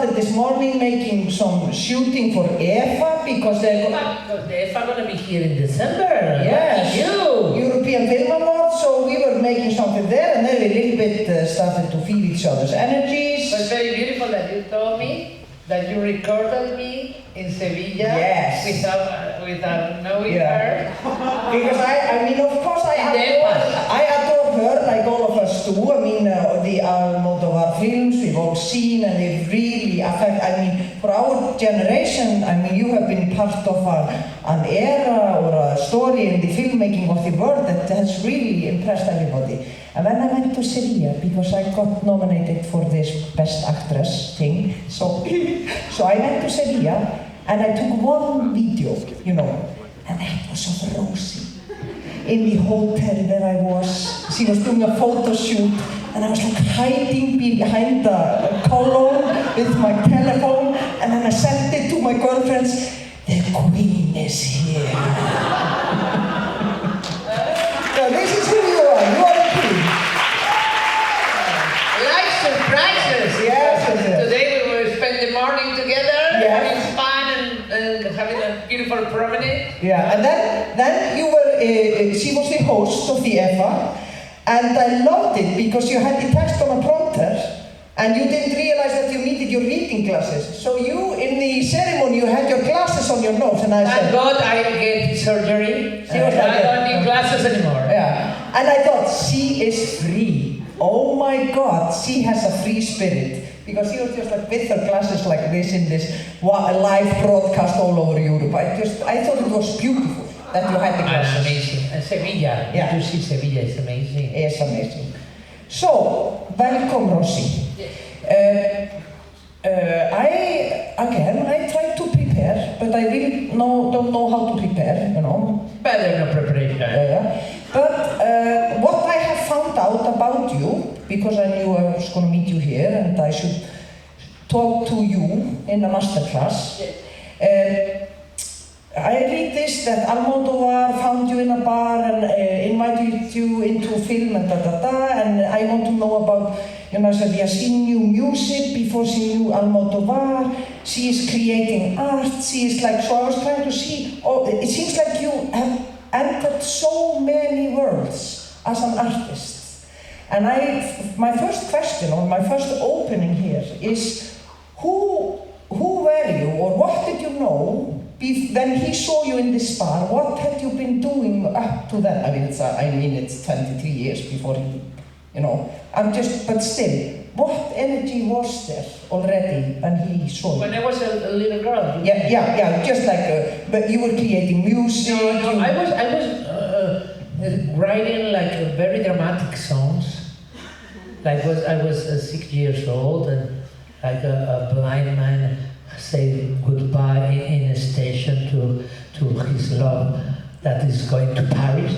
started this morning making some shooting for EFA because they're gonna be here in December. Yes, European Film Awards. So we were making something there, and then we a little bit started to feel each other's energies. It was very beautiful that you told me that you recorded me in Sevilla. Yes. Without knowing her. Because I mean, of course, I adore her, like all of us do. I mean, the Almodovar films we've all seen, and they've really affected. I mean, for our generation, I mean, you have been part of an era or a story in the filmmaking of the world that has really impressed everybody. And then I went to Sevilla because I got nominated for this Best Actress thing. So I went to Sevilla and I took one video, you know, and that was of Rossy in the hotel where I was. She was doing a photo shoot and I was like hiding behind the column with my telephone, and then I sent it to my girlfriends. The Queen is here. So this is who you are. You are the Queen. Life surprises. Yes. Today we will spend the morning together, yes, having fun and having a beautiful promenade. Yeah, and then you were, she was the host of the EFA, and I loved it because you had the text on a prompter, and you didn't realize that you needed your reading glasses. So you, in the ceremony, you had your glasses on your nose, and I said, thank God I get surgery. I don't need glasses anymore. Yeah, and I thought, she is free. Oh my God, she has a free spirit. Because she was just like with her glasses like this in this live broadcast all over Europe. I thought it was beautiful that you had the glasses. Amazing. And Sevilla, yeah. To see Sevilla is amazing. It's amazing. So, welcome Rossy. I tried to prepare, but I really don't know how to prepare, you know. Better no preparation. But what I have found out about you, because I knew I was going to meet you here and I should talk to you in a masterclass. I read this that Almodovar found you in a bar and invited you into film and and I want to know about, you know, so she knew music before she knew Almodovar. She is creating art. She is like, so I was trying to see, it seems like you have entered so many worlds as an artist. And my first question, or my first opening here is, who were you, or what did you know when he saw you in this bar? What had you been doing up to then? I mean, it's 23 years before he, you know. But still, what energy was there already when he saw you? When I was a little girl. Yeah. Just like, but you were creating music. No, I was writing like very dramatic songs. Like I was 6 years old, and like a blind man say goodbye in a station to his love that is going to Paris.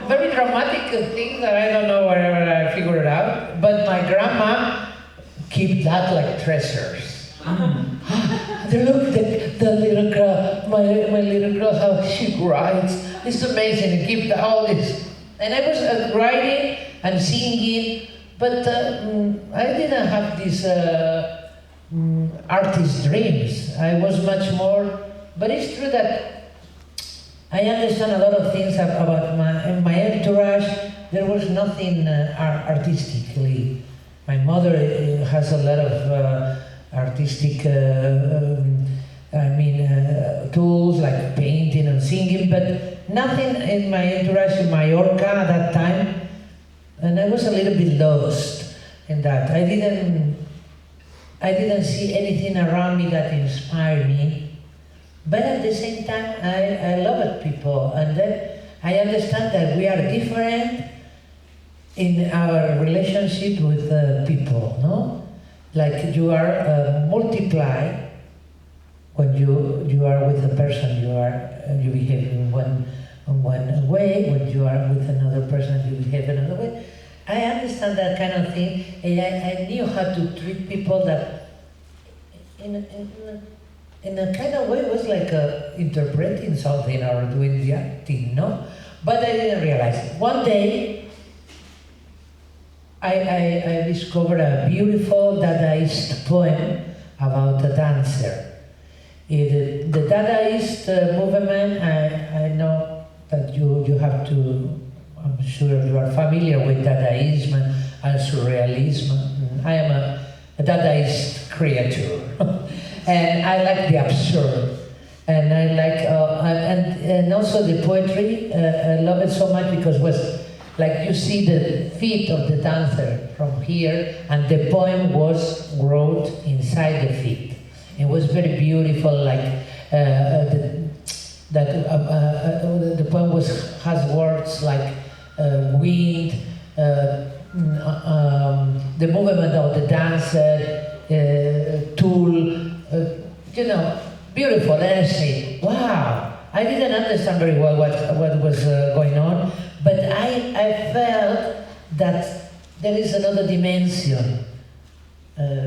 Very dramatic thing that I don't know wherever I figured it out, but my grandma kept that like treasures. Look, the little girl, my little girl, how she writes. It's amazing, keep all this. And I was writing and singing, but I didn't have these artist dreams. I was much more, but it's true that I understand a lot of things about my entourage. There was nothing artistically. My mother has a lot of artistic, tools like painting and singing, but nothing in my entourage in Mallorca at that time. And I was a little bit lost in that. I didn't see anything around me that inspired me. But at the same time, I loved people, and then I understand that we are different in our relationship with people, no? Like you are multiply when you are with a person, you behave in one way. When you are with another person, you behave another way. I understand that kind of thing, and I knew how to treat people that in a kind of way was like interpreting something or doing the acting, no? But I didn't realize it. One day, I discovered a beautiful Dadaist poem about a dancer. The Dadaist movement, I know that you have to, I'm sure you are familiar with Dadaism and Surrealism. I am a Dadaist creature. And I like the absurd. And I like, and also the poetry, I love it so much because it was like you see the feet of the dancer from here, and the poem was wrote inside the feet. It was very beautiful, like the poem has words like wind, the movement of the dancer, tool, beautiful. And I say, wow, I didn't understand very well what was going on, but I felt that there is another dimension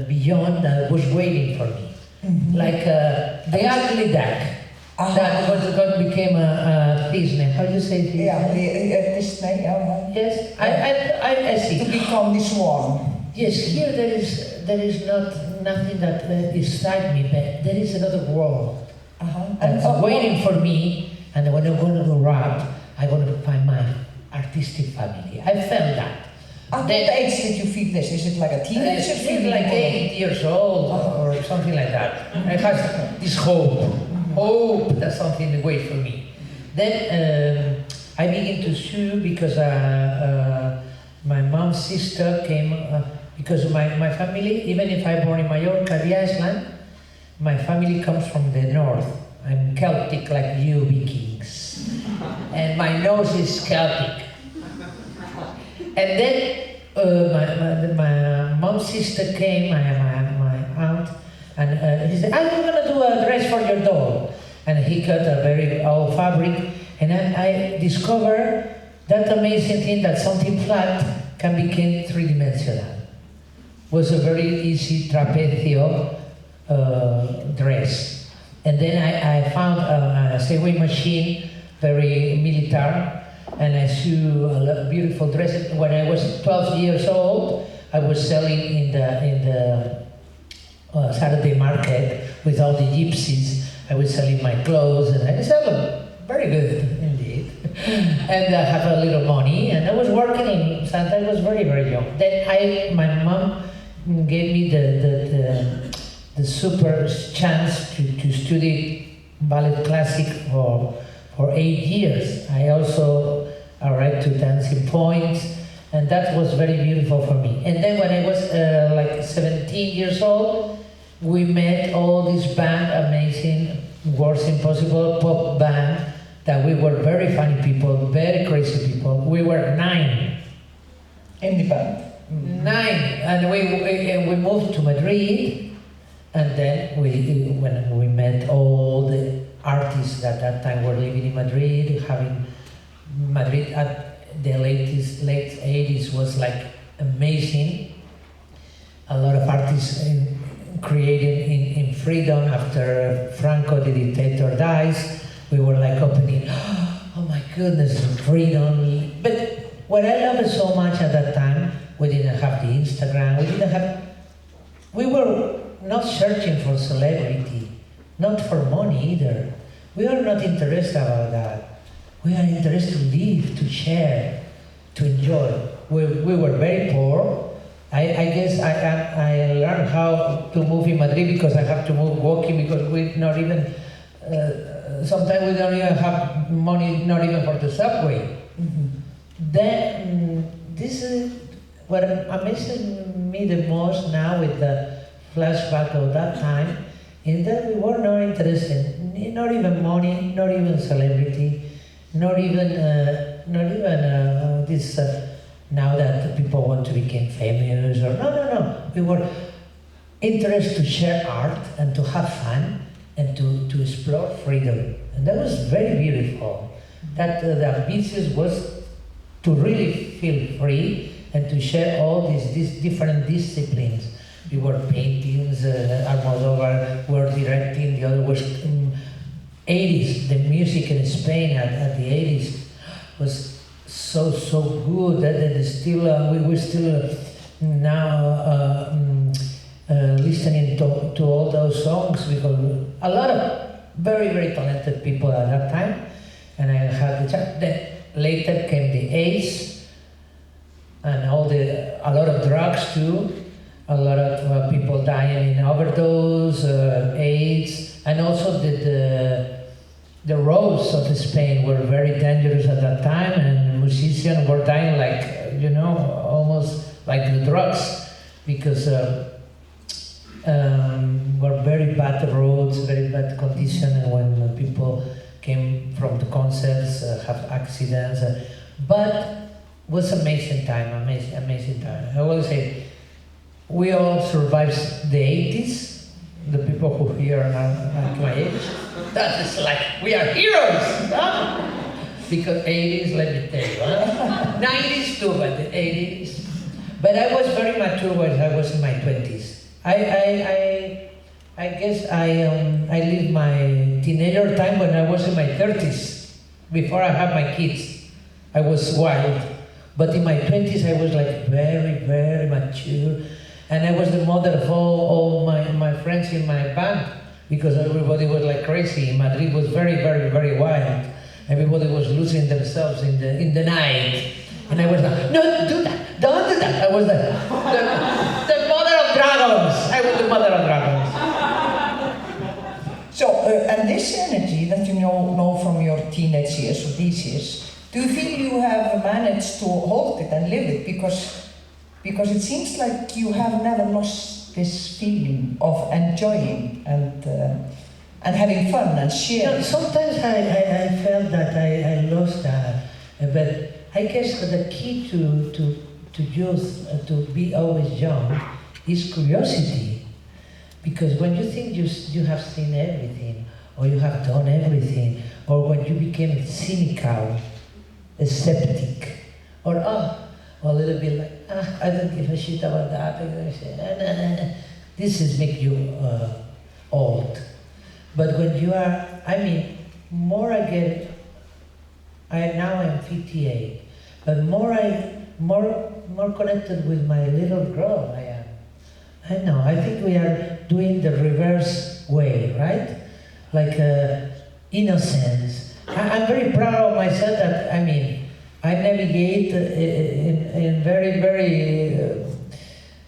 beyond that was waiting for me. Mm-hmm. Like the ugly duck. That was what became a Disney. How do you say Disney? Yeah, Disney. Yes, I see. To become this one. Yes, here there is nothing that is inside me, but there is another world. And it's waiting for me. And when I'm going to grow up, I'm going to find my artistic family. I felt that. At what age did you feel this? Is it like a teenager feeling? Like 8 years old or something like that. I had this hope that something wait for me. Then I began to sue because my mom's sister came, because my family, even if I'm born in Mallorca, the Iceland, my family comes from the north. I'm Celtic like you Vikings. And my nose is Celtic. And then my mom's sister came, my aunt, and he said, "Are you gonna do a dress for your doll?" And he cut a very old fabric, and then I discovered that amazing thing that something flat can become three-dimensional. Was a very easy trapezio dress. And then I found a sewing machine, very military, and I sew a lot of beautiful dresses. When I was 12 years old, I was selling in the Saturday market with all the gypsies. I was selling my clothes, and I sell them very good indeed. And I have a little money, and I was working in Santa. I was very, very young. Then my mom gave me the super chance to study ballet classic for 8 years. I also arrived to dancing points, and that was very beautiful for me. And then when I was like 17 years old, we met all this band, amazing, Words Impossible pop band, that we were very funny people, very crazy people. We were 9 in the band. 9, and we moved to Madrid, and then when we met all the artists at that time were living in Madrid, having Madrid at the late 80s was like amazing. A lot of artists created in freedom after Franco the dictator dies. We were like opening, oh my goodness, freedom. But what I loved so much at that time, we didn't have the Instagram, we were not searching for celebrity, not for money either. We are not interested about that. We are interested to live, to share, to enjoy. We were very poor. I guess I learned how to move in Madrid because I have to move walking because we not even, sometimes we don't even have money, not even for the subway. Mm-hmm. Then this is what amazes me the most now with the flashback of that time, is that we were not interested, not even money, not even celebrity, not even this, now that people want to become famous, or no. We were interested to share art and to have fun and to explore freedom. And that was very beautiful. That the ambition was to really feel free and to share all these different disciplines. We were painting, Almodovar were directing, the other was 80s. The music in Spain at the 80s was so good that still we were still now listening to all those songs, because a lot of very, very talented people at that time, and I had the chance. Then later came the AIDS, and a lot of drugs too, a lot of people dying in overdose, AIDS, and also the roads of Spain were very dangerous at that time, and musicians were dying like, you know, almost like the drugs, because were very bad roads, very bad condition, and when people came from the concerts, have accidents, but was amazing time, amazing time. I will say, we all survived the 80s, the people who here are at my age. That is like, we are heroes, huh? Because 80s, let me tell you, huh? 90s too, but the 80s. But I was very mature when I was in my 20s. I guess I lived my teenager time when I was in my 30s, before I had my kids. I was wild. But in my 20s, I was like very, very mature. And I was the mother of all my friends in my band, because everybody was like crazy. Madrid was very, very, very wild. Everybody was losing themselves in the night. And I was like, no, do that, don't do that. I was the mother of dragons. I was the mother of dragons. So, and this energy that you know from your teenage years or these years, do you feel you have managed to hold it and live it? Because it seems like you have never lost this feeling of enjoying and having fun and sharing. You know, sometimes I felt that I lost that, but I guess the key to youth, to be always young, is curiosity. Because when you think you have seen everything, or you have done everything, or when you became cynical, a skeptic, or a little bit like, I don't give a shit about that, this is make you old. But when you are, more I get, now I'm 58, but more connected with my little girl I am. I know, I think we are doing the reverse way, right? Like innocence. I'm very proud of myself that, I navigate in very, very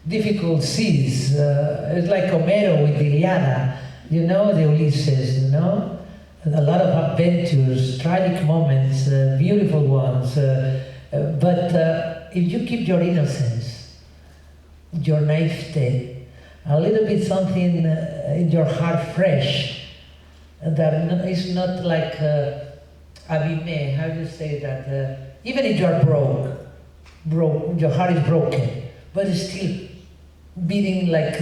difficult seas. It's like Homero with the Iliad, the Ulysses, a lot of adventures, tragic moments, beautiful ones. But if you keep your innocence, your naivete, a little bit something in your heart fresh, that is not like abîmé, how do you say that? Even if you are broke, your heart is broken, but it's still beating like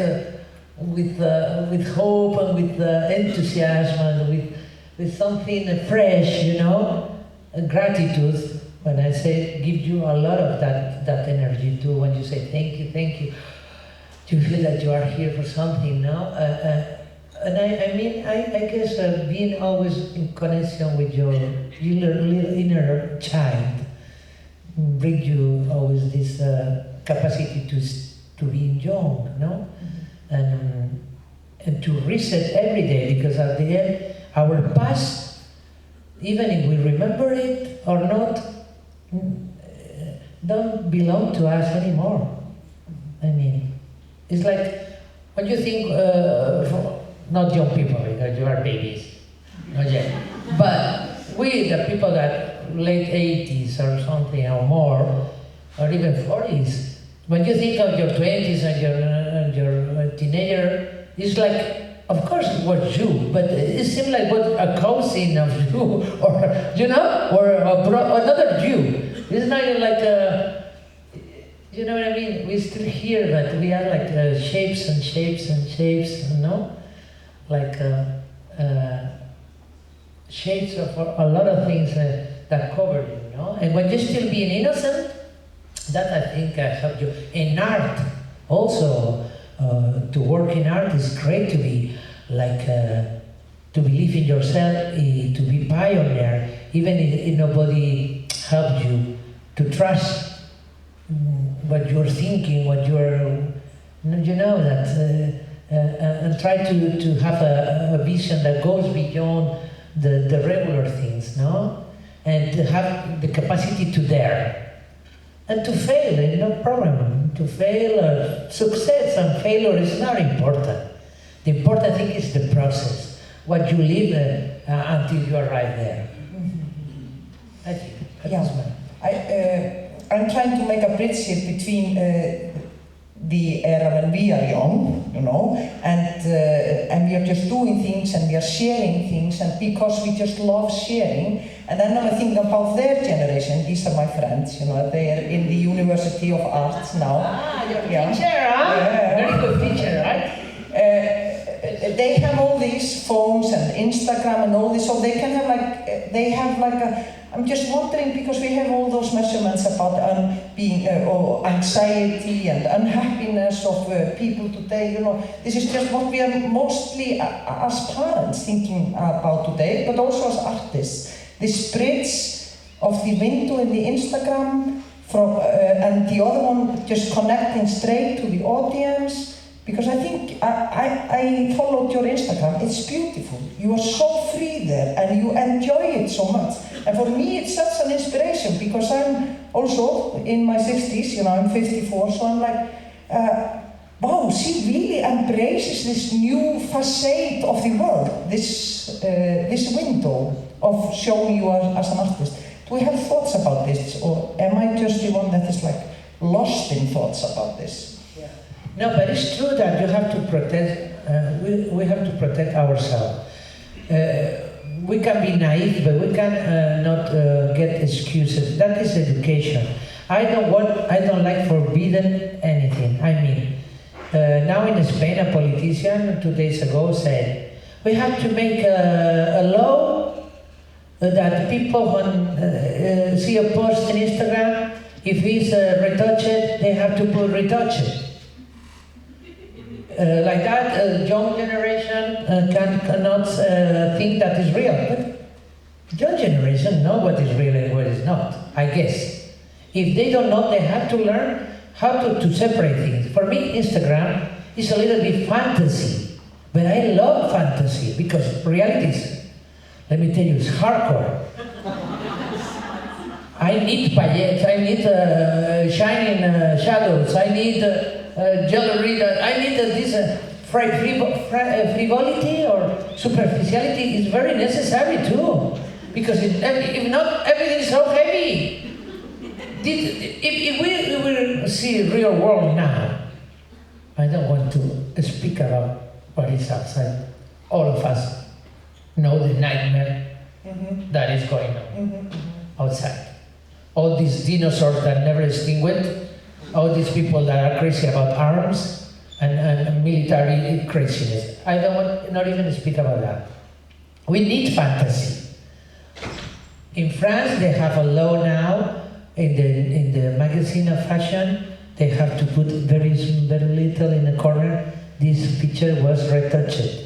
with hope and with enthusiasm and with something fresh, gratitude. When I say give you a lot of that energy too, when you say thank you, you feel that you are here for something, no? And I guess being always in connection with your little inner child brings you always this capacity to be young, no? Mm-hmm. And to reset every day, because at the end, our past, even if we remember it or not, don't belong to us anymore. It's like when you think, not young people, because you are babies, not yet, but we, the people that late 80s or something or more, or even 40s, when you think of your 20s and your teenager, it's like, of course it was you, but it seemed like what a cousin of you, or or another Jew. It's not like you know what I mean? We're still here, but we are like shapes and shapes and shapes, like shapes of a lot of things that cover you, And when you're still being innocent, that I think helped you. In art, also, to work in art is great to be like, to believe in yourself, to be pioneer, even if nobody helped you, to trust what you're thinking, what you're, you know, that, and try to have a vision that goes beyond the regular things, no? And to have the capacity to dare. And to fail, no problem. To fail, success and failure is not important. The important thing is the process, what you live until you arrive there. I think that's I'm trying to make a bridge here between the era when we are young, you know, and we are just doing things and we are sharing things, and because we just love sharing. And then I'm thinking about their generation. These are my friends, you know, they are in the University of Arts now. Ah, your teacher, huh? Yeah. Very good teacher, right? They have all these phones and Instagram and all this, so they can have I'm just wondering, because we have all those measurements about anxiety and unhappiness of people today, you know. This is just what we are mostly as parents thinking about today, but also as artists. This bridge of the window in the Instagram and the other one just connecting straight to the audience. Because I think I followed your Instagram. It's beautiful. You are so free there and you enjoy it so much. And for me, it's such an inspiration, because I'm also in my 60s, you know, I'm 54, so I'm like, wow, she really embraces this new facade of the world, this window of showing you as an artist. Do we have thoughts about this, or am I just the one that is like lost in thoughts about this? Yeah. No, but it's true that you have to protect, we have to protect ourselves. We can be naive, but we can not get excuses. That is education. I don't like forbidden anything. I mean, now in Spain, a politician 2 days ago said, we have to make a law that people when see a post on Instagram, if it's retouched, they have to put retouched. Like that, young generation cannot think that is real. But young generation know what is real and what is not, I guess. If they don't know, they have to learn how to separate things. For me, Instagram is a little bit fantasy, but I love fantasy because reality is, let me tell you, it's hardcore. I need paillettes, I need shining shadows, I need jewelry, I need this frivolity or superficiality is very necessary too. Because if not, everything is so heavy. If we will see real world now, I don't want to speak about what is outside. All of us know the nightmare that is going on outside. All these dinosaurs that never extinguished, all these people that are crazy about arms and military craziness. I don't want not even to speak about that. We need fantasy. In France, they have a law now in the magazine of fashion. They have to put very little in the corner. This picture was retouched.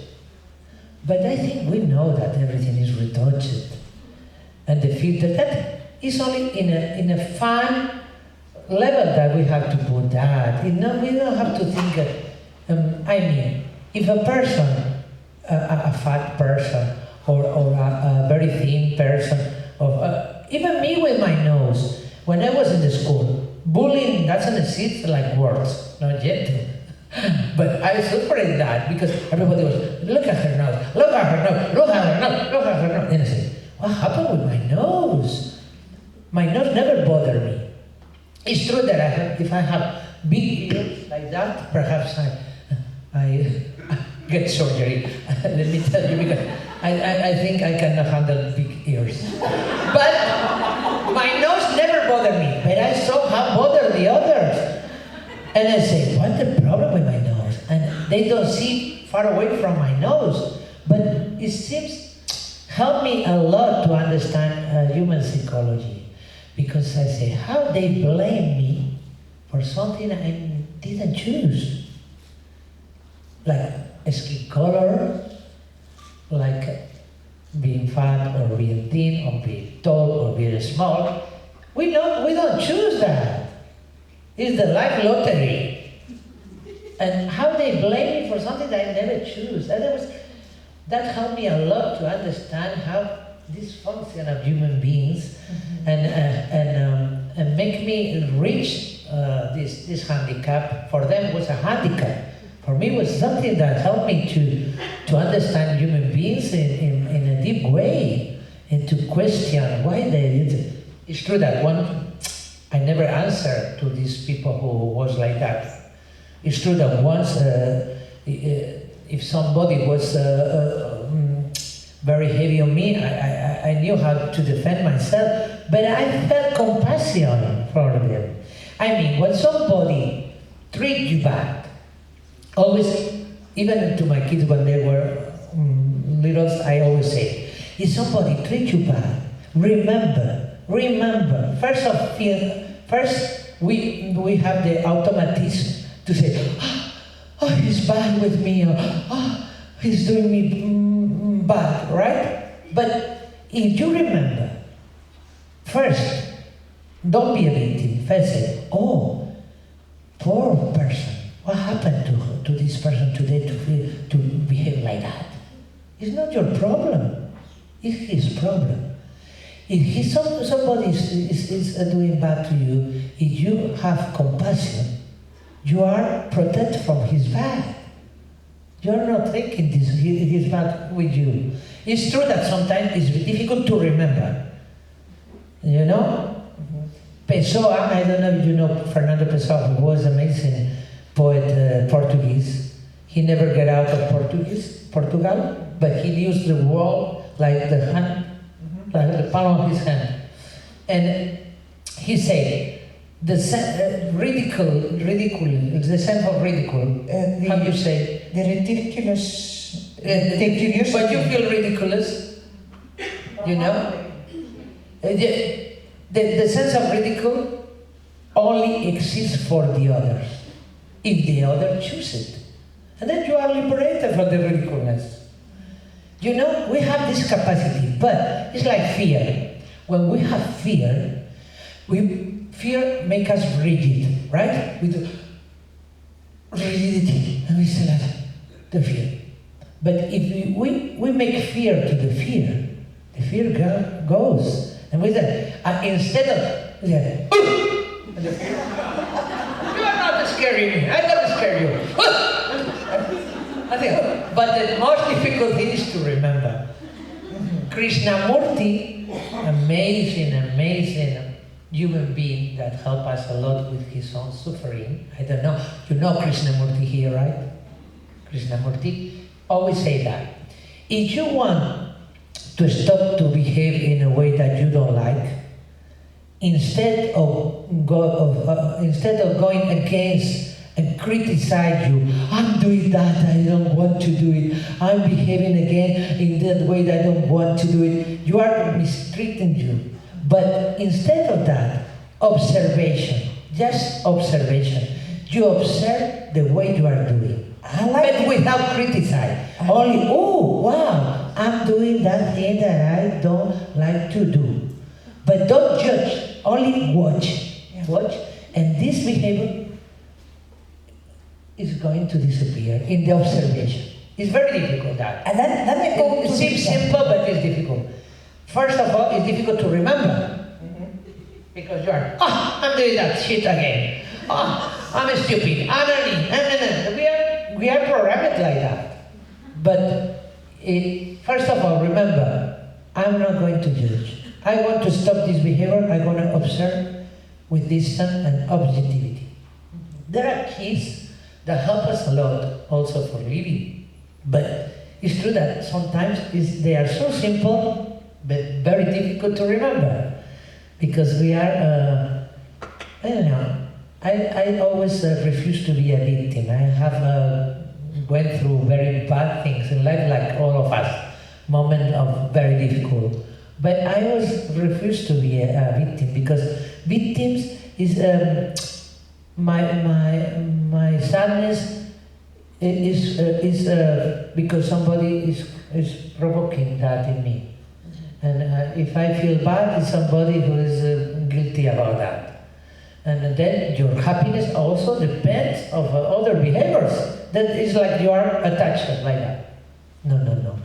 But I think we know that everything is retouched. And the filter, that is only in a fun level that we have to put that. We don't have to think, I mean, if a person, a fat person, or a very thin person, or even me with my nose, when I was in the school, bullying doesn't exist like words, not yet. But I separated that because everybody was, look at her nose, look at her nose, look at her nose, look at her nose. And I said, what happened with my nose? My nose never bothered me. It's true that if I have big ears like that, perhaps I get surgery. Let me tell you, because I think I cannot handle big ears. But my nose never bothered me, but I saw how bothered the others. And I say, what's the problem with my nose? And they don't see far away from my nose. But it seems helped me a lot to understand human psychology. Because I say, how they blame me for something I didn't choose. Like a skin color, like being fat or being thin or being tall or being small. We don't choose that. It's the life lottery. And how they blame me for something that I never choose. That helped me a lot to understand how this function of human beings and make me reach this handicap. For them was a handicap. For me, it was something that helped me to understand human beings in a deep way and to question why they did. It's true that I never answered to these people who was like that. It's true that once, if somebody was very heavy on me, I knew how to defend myself, but I felt compassion for them. I mean, when somebody treats you bad, always, even to my kids when they were little, I always say, if somebody treats you bad, remember, first we have the automatism to say, oh, he's bad with me, or oh, he's doing me bad, right? But if you remember, first, don't be a victim. First say, oh, poor person. What happened to this person today to behave like that? It's not your problem. It's his problem. If somebody is doing bad to you, if you have compassion, you are protected from his bad. You are not thinking he's bad with you. It's true that sometimes it's difficult to remember. You know? Pessoa, I don't know if you know Fernando Pessoa, who was amazing poet, Portuguese. He never got out of Portugal, but he used the word like the hand, like the palm of his hand. And he said, the ridicule, the sense of ridicule, how do you say? The ridiculous, But you feel ridiculous, you know? The sense of ridicule only exists for the others, if the other chooses it. And then you are liberated from the ridiculousness. You know, we have this capacity, but it's like fear. When we have fear, fear makes us rigid, right? We do rigidity, and we say that, the fear. But if we make fear to the fear goes. And we say, instead of, we say, you are not scaring me, I'm not scare you. But the most difficult thing is to remember. Krishnamurti, amazing human being that helped us a lot with his own suffering. I don't know, you know Krishnamurti here, right? Krishnamurti always say that. If you want to stop to behave in a way that you don't like, instead of going against and criticize you, I'm doing that, I don't want to do it, I'm behaving again in that way that I don't want to do it, you are mistreating you. But instead of that, observation, just observation. You observe the way you are doing, but without criticizing. Only, oh, wow, I'm doing that thing that I don't like to do. But don't judge, only watch. Watch, and this behavior is going to disappear in the observation. It's very difficult, that. And then we go it seems simple, but it's difficult. First of all, it's difficult to remember. Because you are, I'm doing that shit again. I'm stupid. We are programmed like that. But first of all, remember, I'm not going to judge. I want to stop this behavior. I'm going to observe with distance and objectivity. There are keys that help us a lot also for living. But it's true that sometimes they are so simple, but very difficult to remember. Because we are, I don't know, I always refuse to be a victim. I have went through very bad things in life, like all of us, moments of very difficult. But I always refuse to be a victim, because victims is, my sadness is because somebody is provoking that in me. And if I feel bad, it's somebody who is guilty about that. And then your happiness also depends of other behaviors. That is like you are attached like that. No, no, no.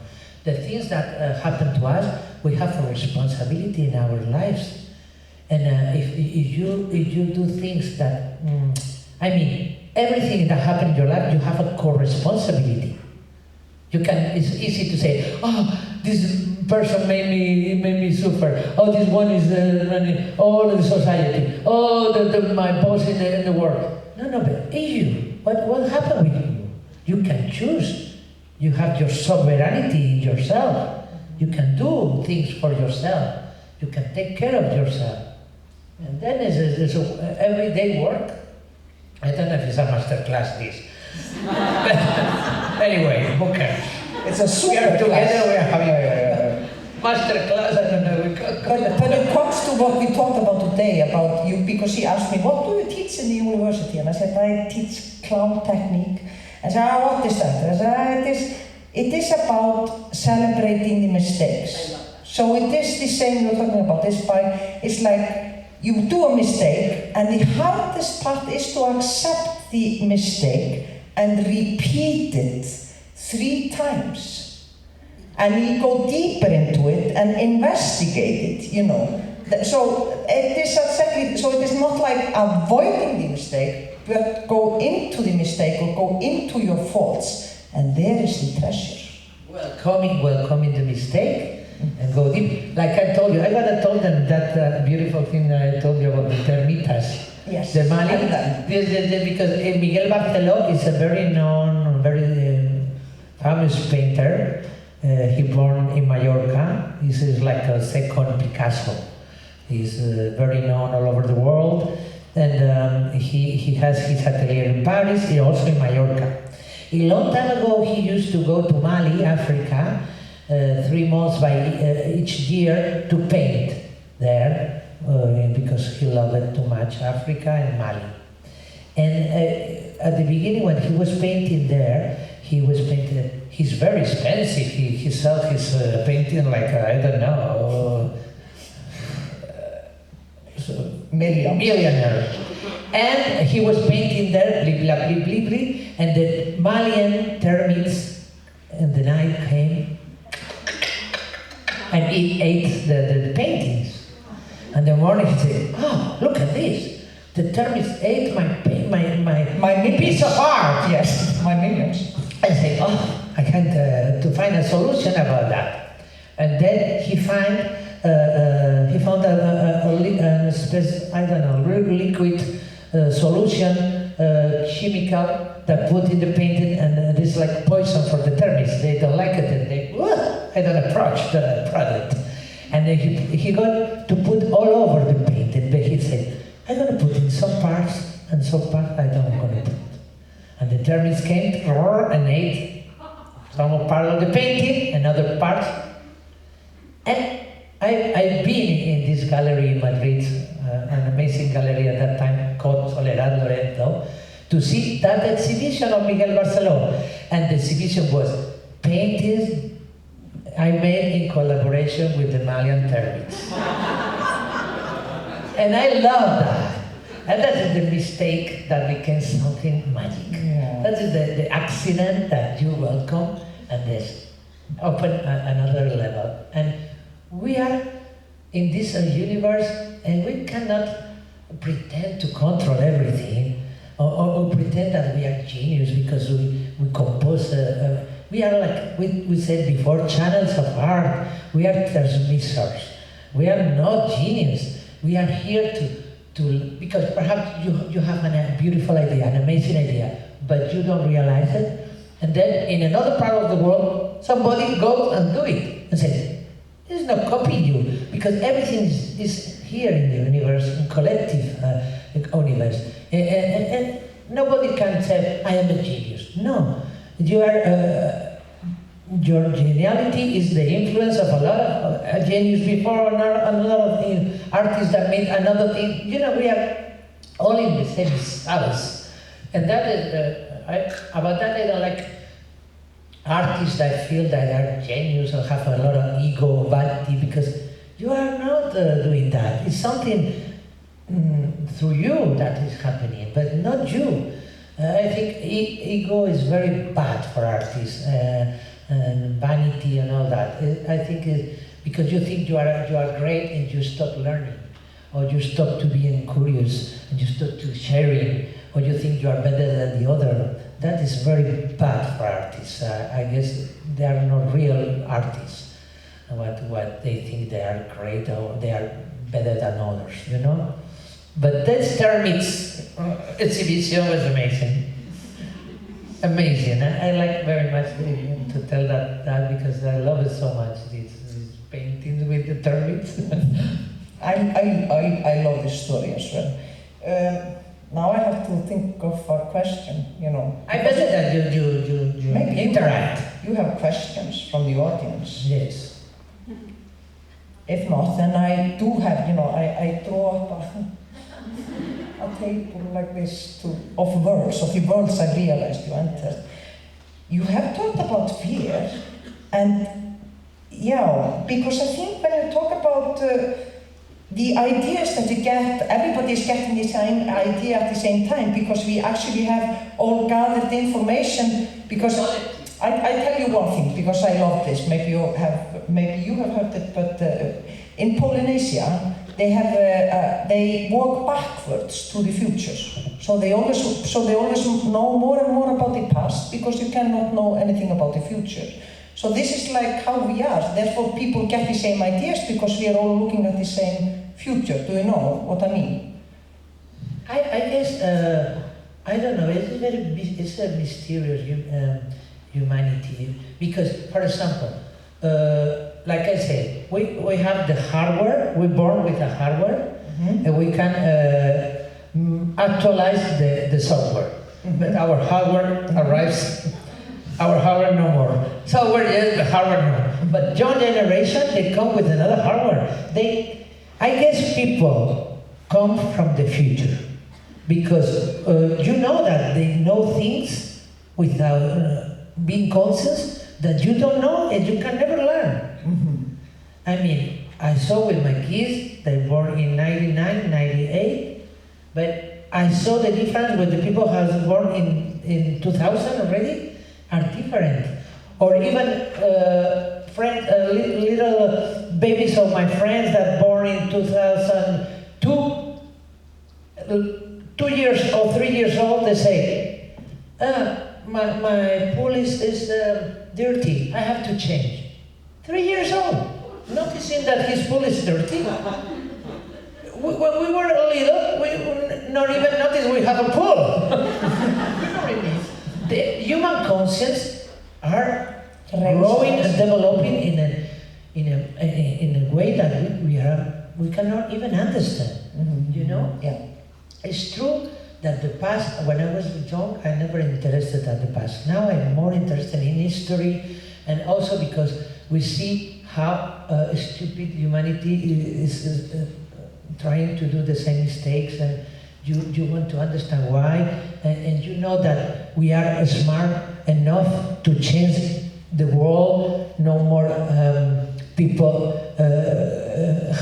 The things that happen to us, we have a responsibility in our lives. And if you do things that, I mean, everything that happens in your life, you have a co-responsibility. It's easy to say, oh, this person made me suffer. Oh, this one is running all of the society. Oh, my boss in the work. No, but you. What happened with you? You can choose. You have your sovereignty in yourself. You can do things for yourself. You can take care of yourself. And then it's everyday work. I don't know if it's a masterclass this. But anyway, who cares? It's a super We are together, class. we are having a masterclass, I don't know. But it comes to what we talked about today, about you, because she asked me, what do you teach in the university? And I said, I teach clown technique. And she said, what is that? I said, it is about celebrating the mistakes. So it is the same you're talking about. It's like you do a mistake, and the hardest part is to accept the mistake and repeat it 3 times. And you go deeper into it and investigate it, you know. So it is exactly, so it is not like avoiding the mistake, but go into the mistake or go into your faults, and there is the treasure. Welcoming the mistake and go deep. Like I told you, I gotta tell them that beautiful thing that I told you about the termitas. Yes. The Mali. Because Miguel Barceló is a very known, very famous painter. He born in Mallorca. He's like a second Picasso. He's very known all over the world, and he has his atelier in Paris, and also in Mallorca. A long time ago, he used to go to Mali, Africa, 3 months each year to paint there, because he loved it too much, Africa and Mali. And at the beginning, when he was painting there, he's very expensive. He sells his painting like, I don't know, millionaire. And he was painting there, bli bla bli bli bli, and the Malian termites in the night came and he ate the paintings. And the morning he said, oh, look at this. The termites ate my piece of art. Yes, my minions. I said, oh, I had to find a solution about that. And then he found a liquid solution, chemical that put in the painting, and it's like poison for the termites. They don't like it, and they don't approach the product. And then he got to put all over the painting, but he said, I'm going to put in some parts, and some parts I don't going to put. And the termites came and ate some part of the painting, and other parts. And I've been in this gallery in Madrid, an amazing gallery at that time called Soledad Loreto, to see that exhibition of Miguel Barceló. And the exhibition was paintings I made in collaboration with the Malian termites. And I love that. And that is the mistake that becomes something magic. Yeah. That is the accident that you welcome, and this open another level. And we are in this universe, and we cannot pretend to control everything, or pretend that we are genius because we compose. We are, like we said before, channels of art. We are transmitters. We are not genius. We are here to because perhaps you have a beautiful idea, an amazing idea, but you don't realize it. And then in another part of the world, somebody goes and do it and says, "This is not copying you," because everything is here in the universe, in collective universe, and nobody can say, "I am a genius." No, you are. Your geniality is the influence of a lot of genius before, and a lot of artists that made another thing. You know, we are all in the same house, and that is about that I don't like artists that feel that they are genius or have a lot of ego, vanity, because you are not doing that. It's something through you that is happening, but not you. I think ego is very bad for artists, and vanity and all that. I think because you think you are great and you stop learning, or you stop to being curious and you stop to sharing, or you think you are better than the other. That is very bad for artists. I guess they are not real artists. What they think they are great or they are better than others, you know. But this Termits exhibition was amazing. Amazing. I like very much to tell that because I love it so much. These paintings with the termites. I love this story as well. Now I have to think of a question, you know. I bet that you maybe interact. You have questions from the audience. Yes. If not, then I do have, you know, I draw up a table like this of worlds, of the worlds I realized you entered. You have talked about fear, and yeah, because I think when you talk about the ideas that you get, everybody is getting the same idea at the same time, because we actually have all gathered information. Because I tell you one thing, because I love this. Maybe you have heard it, but in Polynesia they walk backwards to the future. So they always know more and more about the past, because you cannot know anything about the future. So this is like how we are. Therefore, people get the same ideas because we are all looking at the same future. Do you know what I mean? I guess I don't know. It's a mysterious humanity, because, for example, like I said, we have the hardware. We're born with the hardware, and we can actualize the software. But our hardware arrives. Our hardware no more. Software, yes, the hardware no. But young generation, they come with another hardware. I guess people come from the future, because you know that they know things without being conscious that you don't know and you can never learn. I mean, I saw with my kids, they were born in 99, 98, but I saw the difference with the people who was born in 2000 already are different. Or even little babies of my friends that born in 2002, 2 years or 3 years old, they say, my pool is dirty, I have to change. 3 years old, noticing that his pool is dirty. When we were little, we not even noticed we have a pool. You know what I mean? The human conscience are growing and developing in a way that we cannot even understand. You know? Yeah. It's true that the past, when I was young, I never interested in the past. Now I'm more interested in history, and also because we see how stupid humanity is trying to do the same mistakes, and you want to understand why, and you know that we are smart enough to change the world. No more people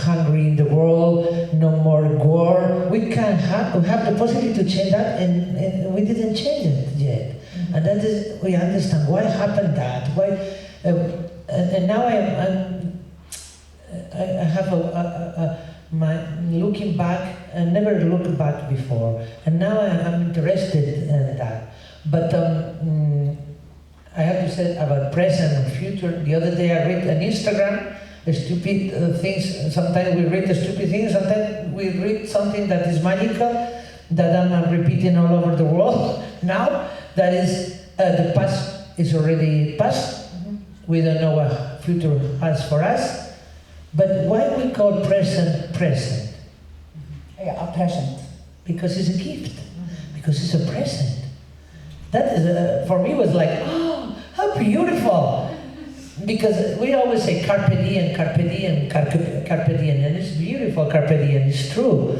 hungry in the world, no more war. We have the possibility to change that, and we didn't change it yet. And that is, we understand why happened that, why, and now I have my looking back, I never looked back before, and now I'm interested in that. But I have to say about present and future. The other day I read on Instagram stupid things. Sometimes we read the stupid things, sometimes we read something that is magical, that I'm repeating all over the world now. That is, the past is already past. We don't know what future has for us. But why we call present present? Yeah, a present. Because it's a gift. Because it's a present. That is, for me, was like, oh, how beautiful. Because we always say carpe diem, carpe diem, carpe diem, and it's beautiful, carpe diem, it's true.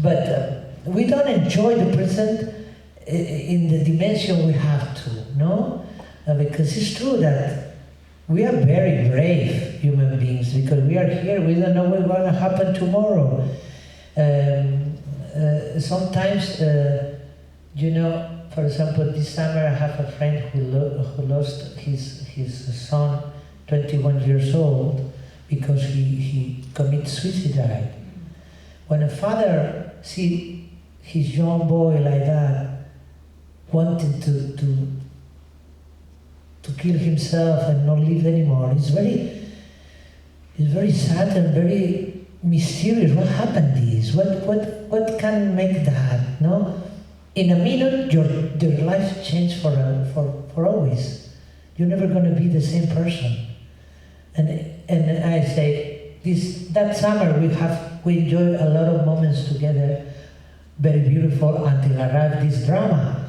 But we don't enjoy the present in the dimension we have to, no? Because it's true that we are very brave human beings, because we are here, we don't know what's going to happen tomorrow. sometimes, you know, for example, this summer I have a friend who lost his son, 21 years old, because he committed suicide. When a father sees his young boy like that, wanting to kill himself and not live anymore, it's very sad and very mysterious. What happened this? What can make that? No, in a minute your life changed for always. You're never going to be the same person. And I say that summer we enjoyed a lot of moments together, very beautiful, until arrived this drama.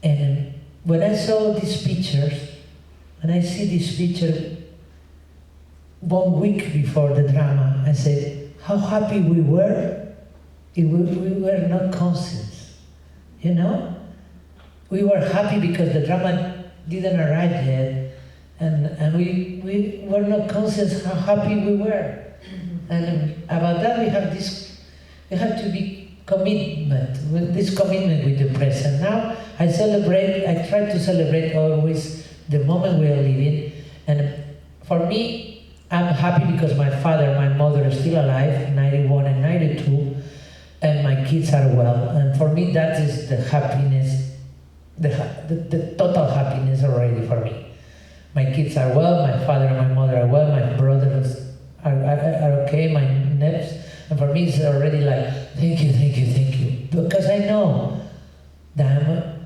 And when I saw these pictures, and I see this picture 1 week before the drama, I said, how happy we were if we were not conscious, you know? We were happy because the drama didn't arrive yet, and we were not conscious how happy we were. And about that we have to be this commitment with the present. Now I try to celebrate always the moment we are living, and for me, I'm happy because my father, my mother are still alive, 91 and 92, and my kids are well. And for me, that is the happiness, the total happiness already for me. My kids are well, my father and my mother are well, my brothers are okay, my nephews, and for me it's already like, thank you, because I know that I'm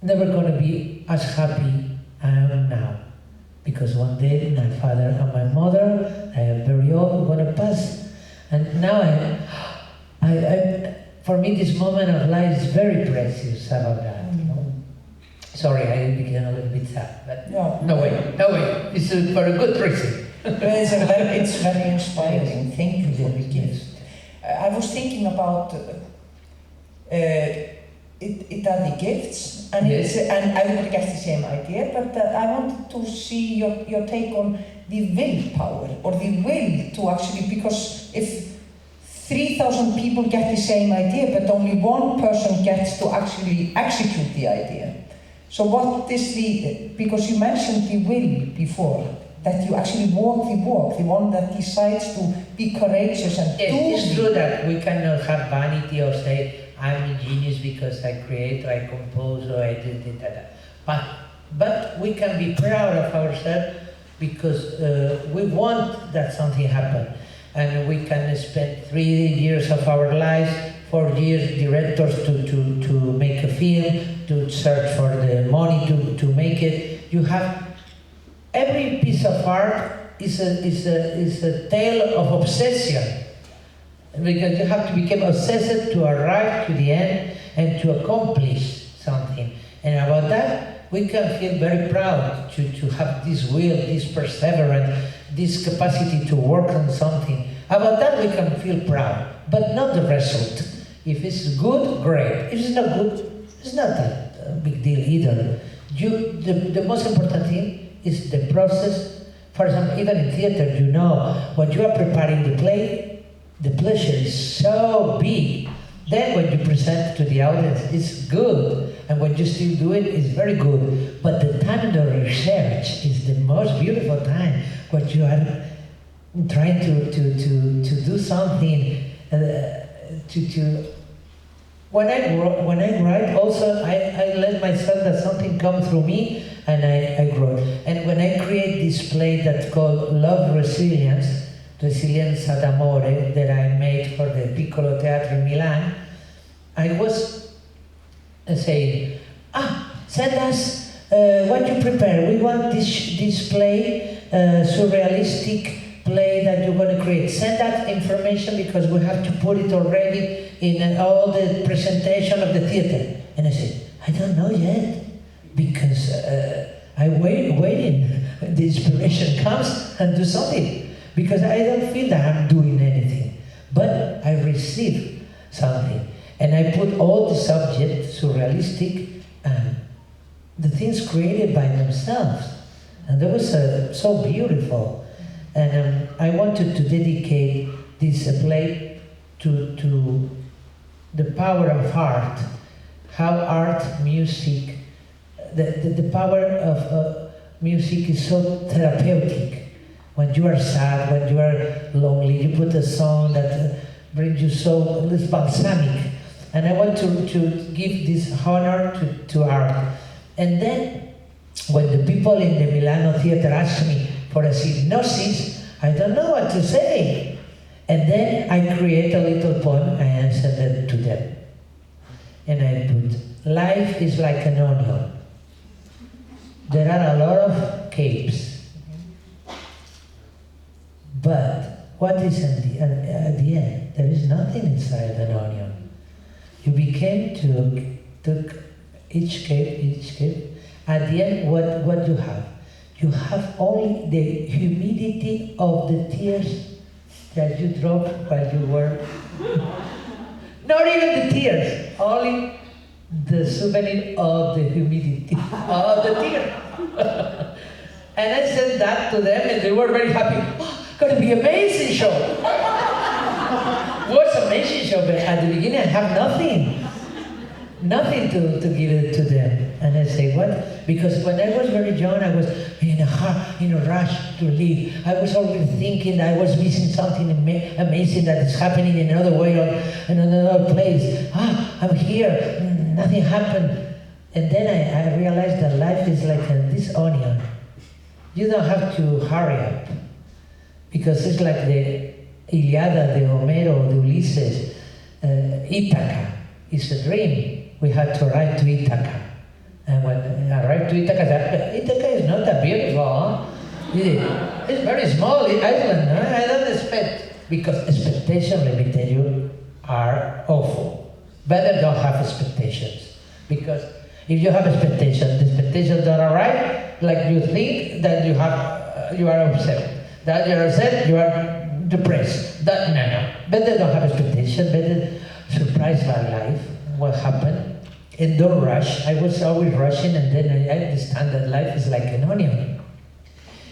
never going to be as happy I am now, because one day my father and my mother, I am very old, going to pass, and now for me this moment of life is very precious about that. You know? Sorry, I became a little bit sad, but no way, it's for a good reason. It's very inspiring. Thank you for the gift. I was thinking about it are the gifts, and yes. And everybody gets the same idea, but I wanted to see your take on the willpower, or the will to actually, because if 3,000 people get the same idea, but only one person gets to actually execute the idea. So what is because you mentioned the will before, that you actually walk the walk, the one that decides to be courageous and do. It's true that we cannot have vanity or say, I'm a genius because I create, or I compose, or I did that. But we can be proud of ourselves because we want that something happen. And we can spend 3 years of our lives, 4 years directors to make a film, to search for the money to make it. You have every piece of art is a tale of obsession. Because you have to become obsessed to arrive to the end and to accomplish something. And about that, we can feel very proud to have this will, this perseverance, this capacity to work on something. About that, we can feel proud, but not the result. If it's good, great. If it's not good, it's not a big deal either. The most important thing is the process. For example, even in theater, you know, when you are preparing the play, the pleasure is so big. Then when you present to the audience, it's good. And when you still do it, it's very good. But the time of the research is the most beautiful time, when you are trying to do something. When I write, also I let myself that something come through me, and I grow. And when I create this play that's called Love Resilience ad Amore, that I made for the Piccolo Teatro in Milan, I was saying, send us what you prepare. We want this play, surrealistic play that you're going to create. Send that information because we have to put it already in all the presentation of the theater. And I said, I don't know yet, because I'm waiting when the inspiration comes and do something. Because I don't feel that I'm doing anything, but I receive something. And I put all the subjects, surrealistic, and the things created by themselves. And that was so beautiful. And I wanted to dedicate this play to the power of art, how art, music, the power of music is so therapeutic. When you are sad, when you are lonely, you put a song that brings you so, it's balsamic. And I want to give this honor to art. And then, when the people in the Milano theater ask me for a synopsis, I don't know what to say. And then I create a little poem and send it to them. And I put, life is like an onion. There are a lot of capes. But what is at the end? There is nothing inside an onion. You took each cape. At the end, what you have? You have only the humidity of the tears that you dropped while you were... Not even the tears, only the souvenir of the humidity of the tears. And I said that to them and they were very happy. Oh, gonna be an amazing show. Was an amazing show, but at the beginning I have nothing to give it to them. And I say, what? Because when I was very young, I was in a rush to leave. I was always thinking I was missing something amazing that is happening in another way or in another place. I'm here, nothing happened. And then I realized that life is like this onion. You don't have to hurry up. Because it's like the Iliada, the Homero, the Ulysses, Ithaca. It's a dream. We had to arrive to Ithaca. And when I arrived to Ithaca, Ithaca is not that beautiful, huh? It's very small island, huh? I don't expect, because expectations, let me tell you, are awful. Better don't have expectations. Because if you have expectations, the expectations don't arrive, like you think that you are upset. That you are upset, you are depressed. No. Better don't have expectations, better surprised by life, what happened. And don't rush. I was always rushing, and then I understand that life is like an onion.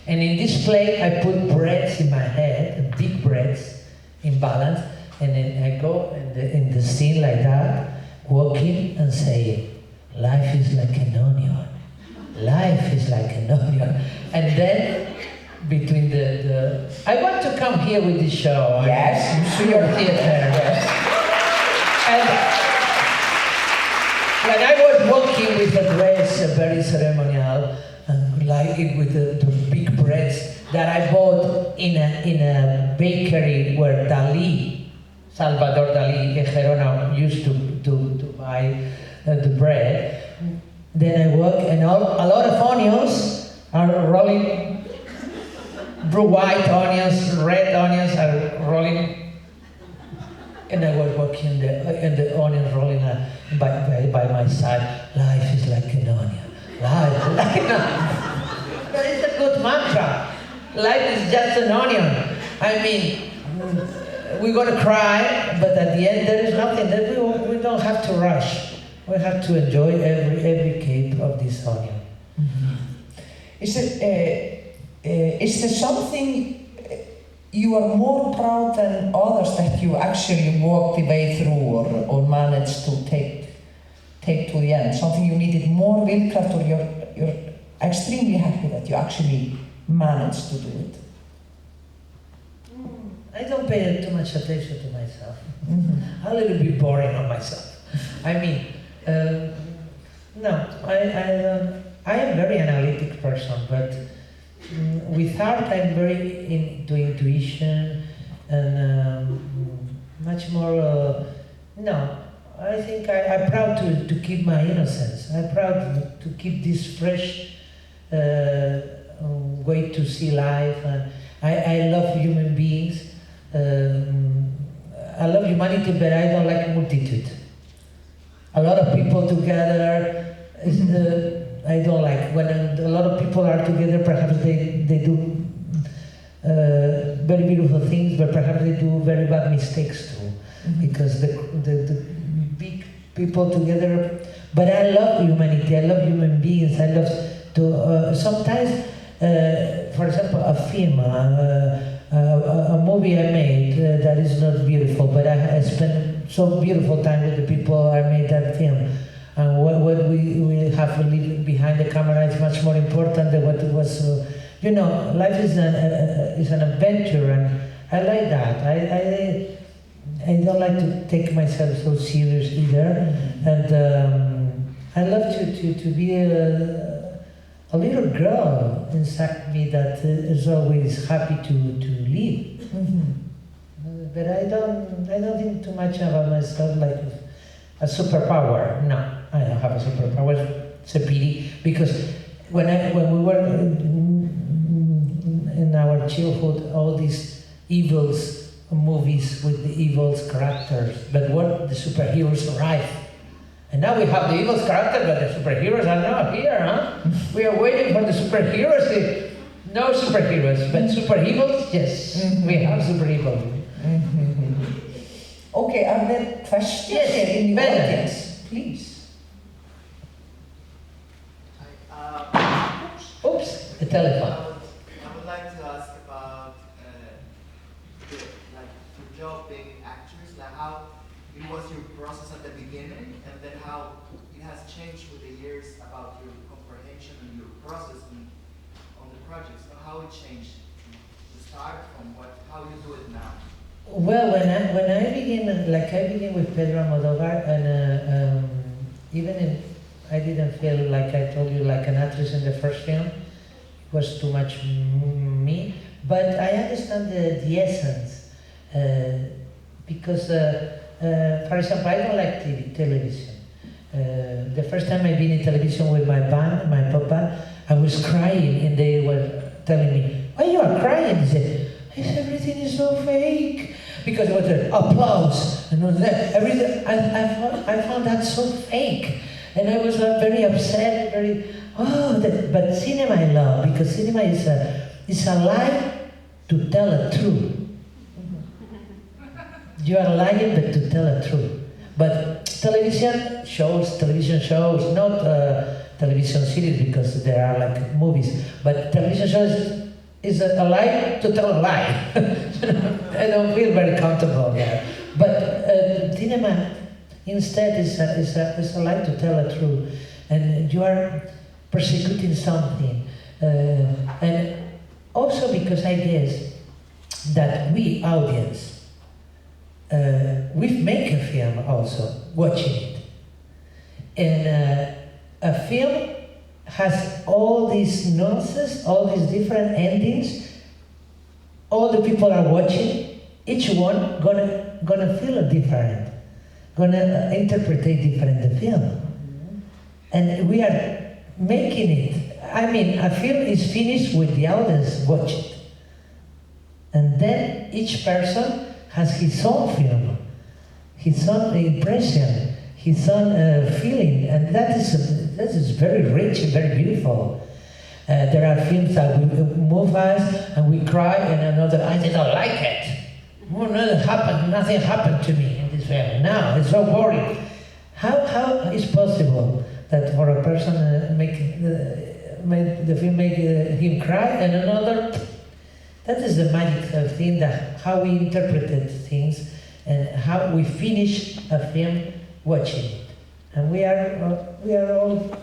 And in this play, I put breads in my head, big breads, in balance, and then I go in the scene like that, walking and saying, life is like an onion. Life is like an onion. And then, between I want to come here with this show. Yes. To your theater. Yes. And when I was walking with a dress, very ceremonial, and like it with the big breads that I bought in a bakery where Salvador Dali in Gerona used to buy the bread. Then I walk and a lot of onions are rolling, blue white onions, red onions are rolling. And I was walking and the onions rolling by my side. Life is like an onion. Life is like an onion. But it's a good mantra. Life is just an onion. I mean, we're going to cry, but at the end there is nothing. We don't have to rush. We have to enjoy every cape of this onion. Mm-hmm. Is there something you are more proud than others that you actually walked the way through or managed to take to the end? Something you needed more willcraft, or you're extremely happy that you actually managed to do it? I don't pay too much attention to myself. Mm-hmm. I'm a little bit boring on myself. I mean, no, I am a very analytic person, but with art, I'm very into intuition and much more. No, I think I'm proud to keep my innocence. I'm proud to keep this fresh way to see life. And I love human beings. I love humanity, but I don't like multitude. A lot of people together. I don't like when a lot of people are together. Perhaps they do very beautiful things, but perhaps they do very bad mistakes too. Mm-hmm. Because the big people together. But I love humanity. I love human beings. I love to sometimes, for example, a film, a movie I made that is not beautiful, but I spent so beautiful time with the people I made that film. And what we have behind the camera is much more important than what it was. Life is an adventure, and I like that. I don't like to take myself so serious either, and I love to be a little girl inside me that is always happy to live. But I don't think too much about myself like a superpower. No, I don't have a superpower. It's a pity, because when we were in our childhood, all these evils movies with the evils characters, but what the superheroes arrive. And now we have the evils character, but the superheroes are not here, huh? We are waiting for the superheroes. No superheroes, but super evils, yes. We have super evil. Okay, are there questions here in the audience? Please. Oops, the telephone. I would like to ask about your job being actress, like how it was your process at the beginning, and then how it has changed with the years about your comprehension and your process on the projects. So how it changed to start from how you do it now. Well, when I began with Pedro Almodovar, and even if I didn't feel like I told you like an actress in the first film, it was too much me. But I understand the essence, because, for example, I don't like television. The first time I've been in television with my band, my papa, I was crying, and they were telling me, "Why you are crying?" He said, "Everything is so fake." Because it was the applause and all that. Everything, I found that so fake. And I was very upset, but cinema I love, because cinema is a lie to tell a truth. You are lying, but to tell a truth. But television shows, not television series, because there are like movies, but television shows is a lie to tell a lie. I don't feel very comfortable there. But cinema instead is a lie to tell a truth. And you are persecuting something. And also because I guess that we, audience, we make a film also, watching it. And a film has all these nuances, all these different endings. All the people are watching, each one gonna feel different, gonna interpret different the film. And we are making it. I mean, a film is finished with the audience watching. And then each person has his own film, his own impression, his own feeling, and that is very rich and very beautiful. There are films that move us and we cry, and another, I did not like it. Well, nothing happened to me in this film. Now it's so boring. How is possible that for a person the film make him cry, and another? That is the magic of thing, that how we interpreted things and how we finish a film watching it. And we are all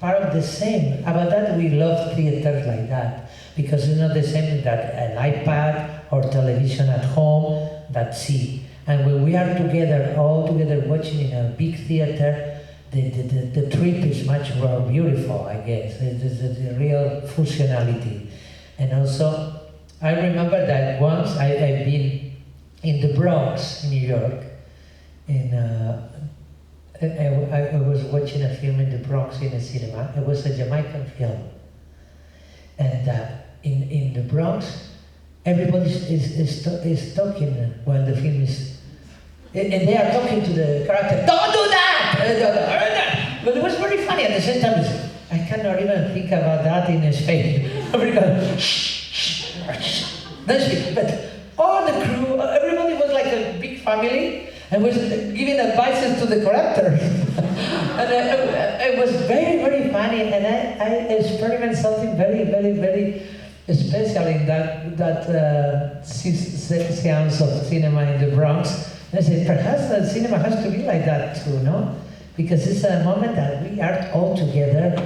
part of the same. About that, we love theaters like that, because it's not the same that an iPad or television at home, that's it. And when we are together, all together watching in a big theater, the trip is much more beautiful, I guess. It's a real functionality. And also, I remember that once I've been in the Bronx, New York, and I was watching a film in the Bronx in a cinema. It was a Jamaican film. And in the Bronx, everybody is talking while the film is... And they are talking to the character, "Don't do that!" But it was very funny. At the same time, I cannot even think about that in Spain. Everybody, shh. But all the crew, everybody was like a big family, and was giving advices to the character. And it was very, very funny, and I experienced something very, very, very special in that seance of cinema in the Bronx. I said, perhaps the cinema has to be like that too, no? Because it's a moment that we are all together,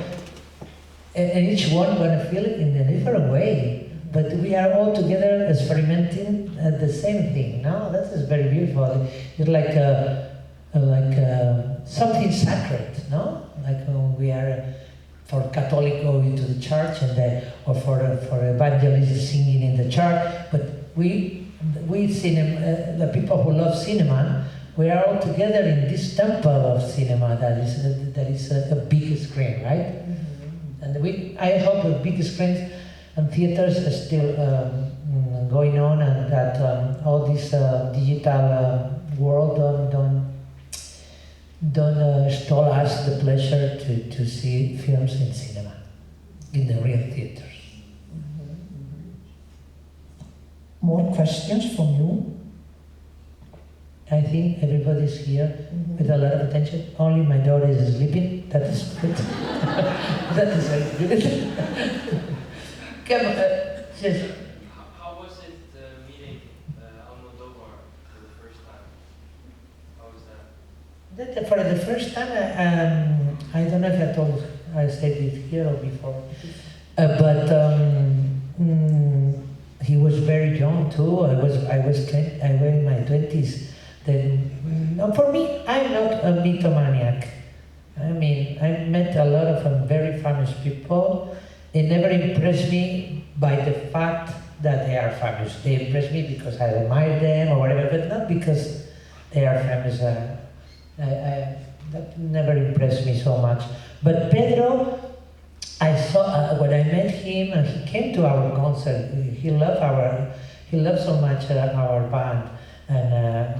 and each one gonna feel it in a different way. But we are all together experimenting at the same thing, no? That is very beautiful. It's like something sacred, no? Like when we are for Catholic going to the church, and or for evangelists singing in the church. But we the people who love cinema, we are all together in this temple of cinema that is a big screen, right? Mm-hmm. And I hope the big screens and theaters are still going on, and that all this digital world don't stall us the pleasure to see films in cinema, in the real theaters. More questions from you? I think everybody's here with a lot of attention. Only my daughter is sleeping. That is good. That is very good. Come on, yes. How was it meeting Almodovar for the first time? How was that? For the first time, I don't know if I said it here or before, but he was very young too. I was in my 20s. Then, for me, I'm not a mythomaniac. I mean, I met a lot of very famous people. It never impressed me by the fact that they are famous. They impress me because I admire them or whatever, but not because they are famous. That never impressed me so much. But Pedro, I saw when I met him, he came to our concert. He loved so much our band, and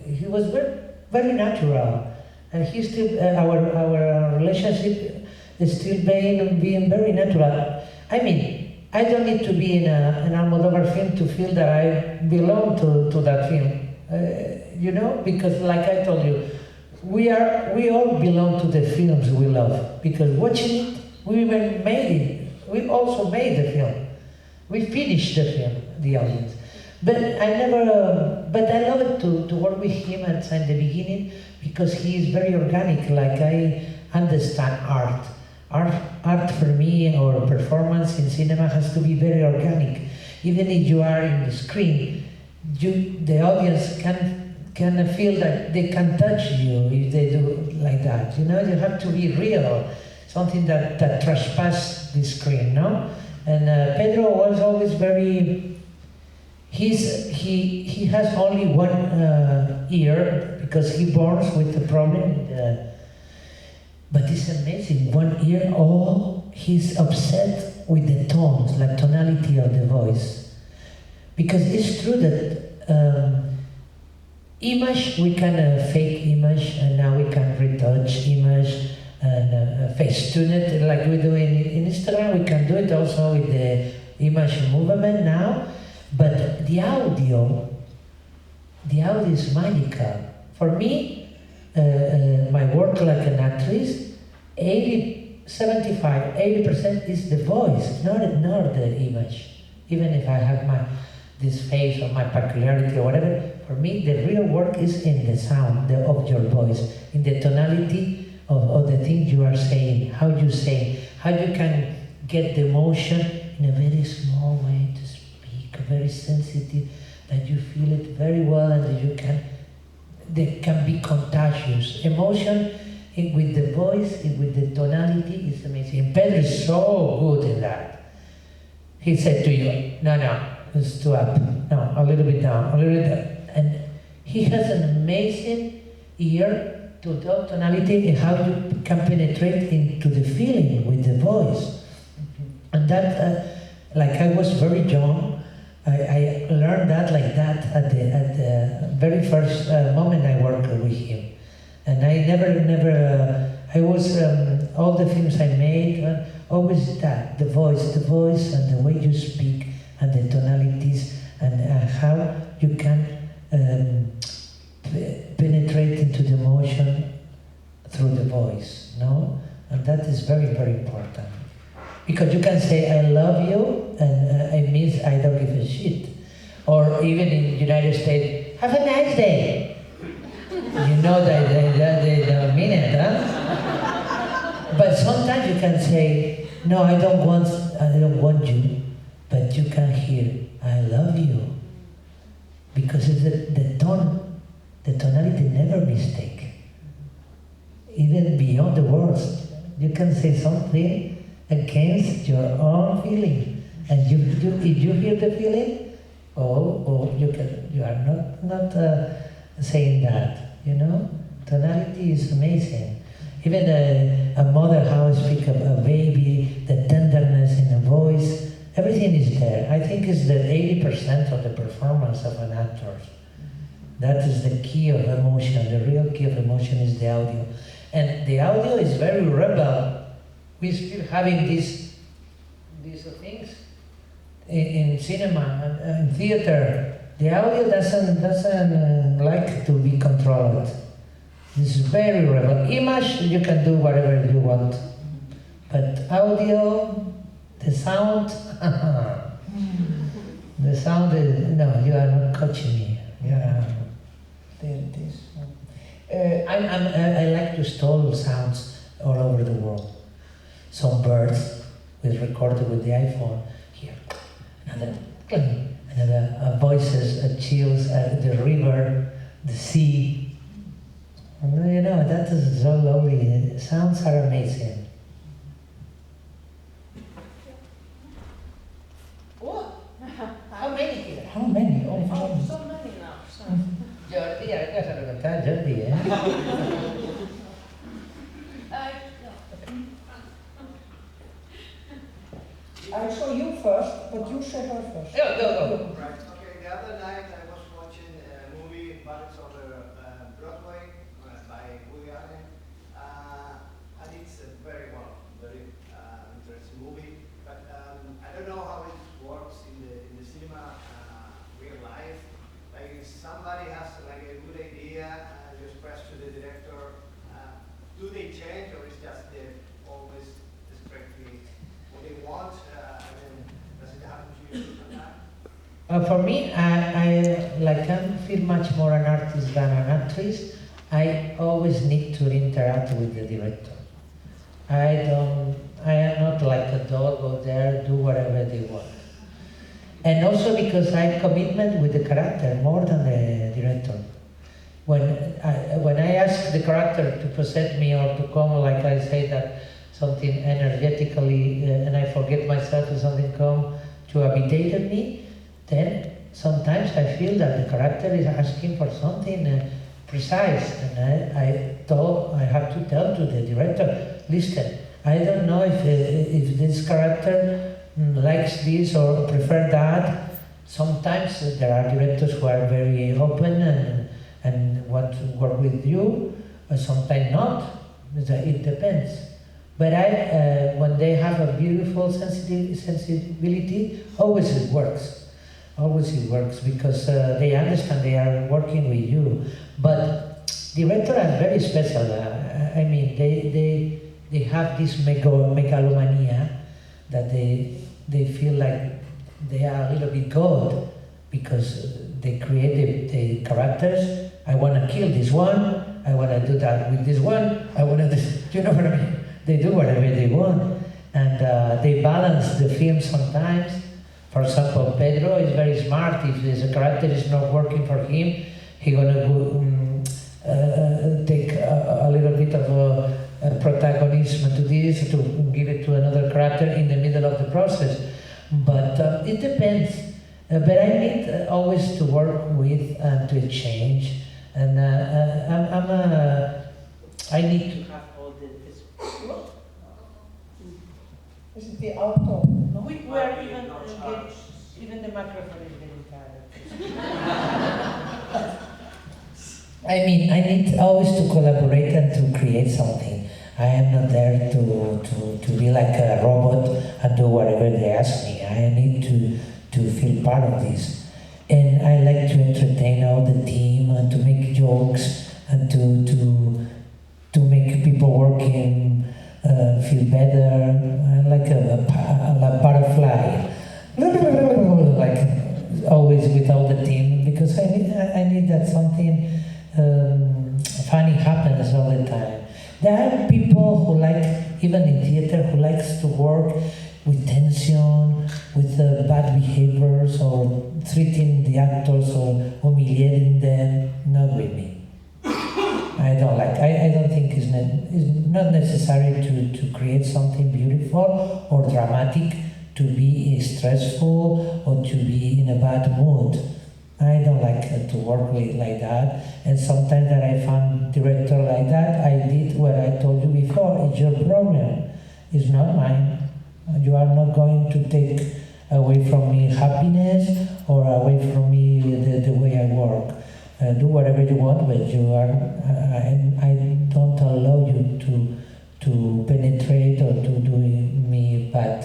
he was very, very natural. And he still, our relationship is still being very natural. I mean, I don't need to be in an Almodovar film to feel that I belong to that film. You know, because like I told you, we all belong to the films we love. Because watching it, we even made it. We also made the film. We finished the film, the audience. But I love it to work with him at the beginning because he is very organic. Like I understand art. Art for me or performance in cinema has to be very organic. Even if you are in the screen, the audience can feel that they can touch you if they do like that. You know, you have to be real, something that trespasses the screen, no? And Pedro was always very. He has only one ear because he born with a problem. But it's amazing. One ear, he's upset with the tones, like tonality of the voice. Because it's true that image, we can fake image, and now we can retouch image and face-tune it like we do in Instagram. We can do it also with the image movement now. But the audio is magical. For me, my work like an actress, 80% is the voice, not the image. Even if I have this face or my peculiarity or whatever, for me the real work is in the sound of your voice, in the tonality of the things you are saying, how you say, how you can get the emotion in a very small way to speak, very sensitive, that you feel it very well and that they can be contagious. Emotion with the voice, with the tonality is amazing. Pedro is so good in that. He said to you, no, it's too up, no, a little bit down, a little bit down. And he has an amazing ear to the tonality and how you can penetrate into the feeling with the voice. And that, like I was very young, I learned that like that at the very first moment I worked with him. And I never, I was, all the films I made, always that, the voice and the way you speak and the tonalities and how you can penetrate into the emotion through the voice, no? And that is very, very important. Because you can say, I love you, and it means I don't give a shit. Or even in the United States, have a nice day. You know that they don't mean it, huh? But sometimes you can say, no, I don't want you, but you can hear, I love you. Because it's the tonality never mistake. Even beyond the words, you can say something against your own feeling. And if you hear the feeling, you are not saying that, you know? Tonality is amazing. Even a mother, how I speak of a baby, the tenderness in the voice, everything is there. I think it's the 80% of the performance of an actor. That is the key of emotion. The real key of emotion is the audio. And the audio is very rebel. We're still having these things in cinema and in theater. The audio doesn't like to be controlled. It's very rebel. Image, you can do whatever you want. But audio, the sound, the sound is, no, you are not coaching me. Yeah. There it is. I like to store sounds all over the world. Some birds with recorded with the iPhone here, another cling, another voices, chills, the river, the sea. You know, that is so lovely. Sounds are amazing. What? How many here? How many? Oh, how many? So many now. So. Jordi, ya que se lo contaba Jordi, ¿eh? I saw you first, but you saw her first. Go. Right. Okay. The other night I was watching a movie, Ballads over Broadway, by Woody Allen, and it's a very interesting movie. But I don't know how it works in the cinema, real life. Like if somebody has like a good idea and you express to the director, do they change or is just always strictly what they want? Does it happen to you sometimes? For me, I feel much more an artist than an actress. I always need to interact with the director. I am not like a dog, go there, do whatever they want. And also because I have commitment with the character more than the director. When I ask the character to present me or to come, like I say that something energetically, and I forget myself or something come to habitate me, then sometimes I feel that the character is asking for something precise, and I have to tell to the director, listen, I don't know if this character likes this or prefer that. Sometimes there are directors who are very open and want to work with you, but sometimes not. It depends. But when they have a beautiful sensibility, always it works. Always it works because they understand they are working with you. But directors are very special. I mean, they have this megalomania that they feel like they are a little bit God because they create the characters. I want to kill this one. I want to do that with this one. I want to do, you know what I mean? They do whatever they want, and they balance the film sometimes. For example, Pedro is very smart. If the character is not working for him, he's gonna take a little bit of a protagonism to this, to give it to another character in the middle of the process. But it depends. But I need always to work with and to change. And I need to have all this. Is it the auto? No? We are even the microphone is getting tired. I mean, I need always to collaborate and to create something. I am not there to be like a robot and do whatever they ask me. I need to feel part of this. And I like to entertain all the team and to make jokes and to make people working feel better. Like a butterfly. Like always with all the team because I need that work with tension, with bad behaviors, or treating the actors or humiliating them. Not with me. I don't like. I don't think it's not necessary to create something beautiful or dramatic to be stressful or to be in a bad mood. I don't like to work with like that. And sometimes that I found director like that, I did what I told you before. It's your problem. It's not mine. You are not going to take away from me happiness or away from me the way I work. Do whatever you want, but you are. I don't allow you to penetrate or to do me bad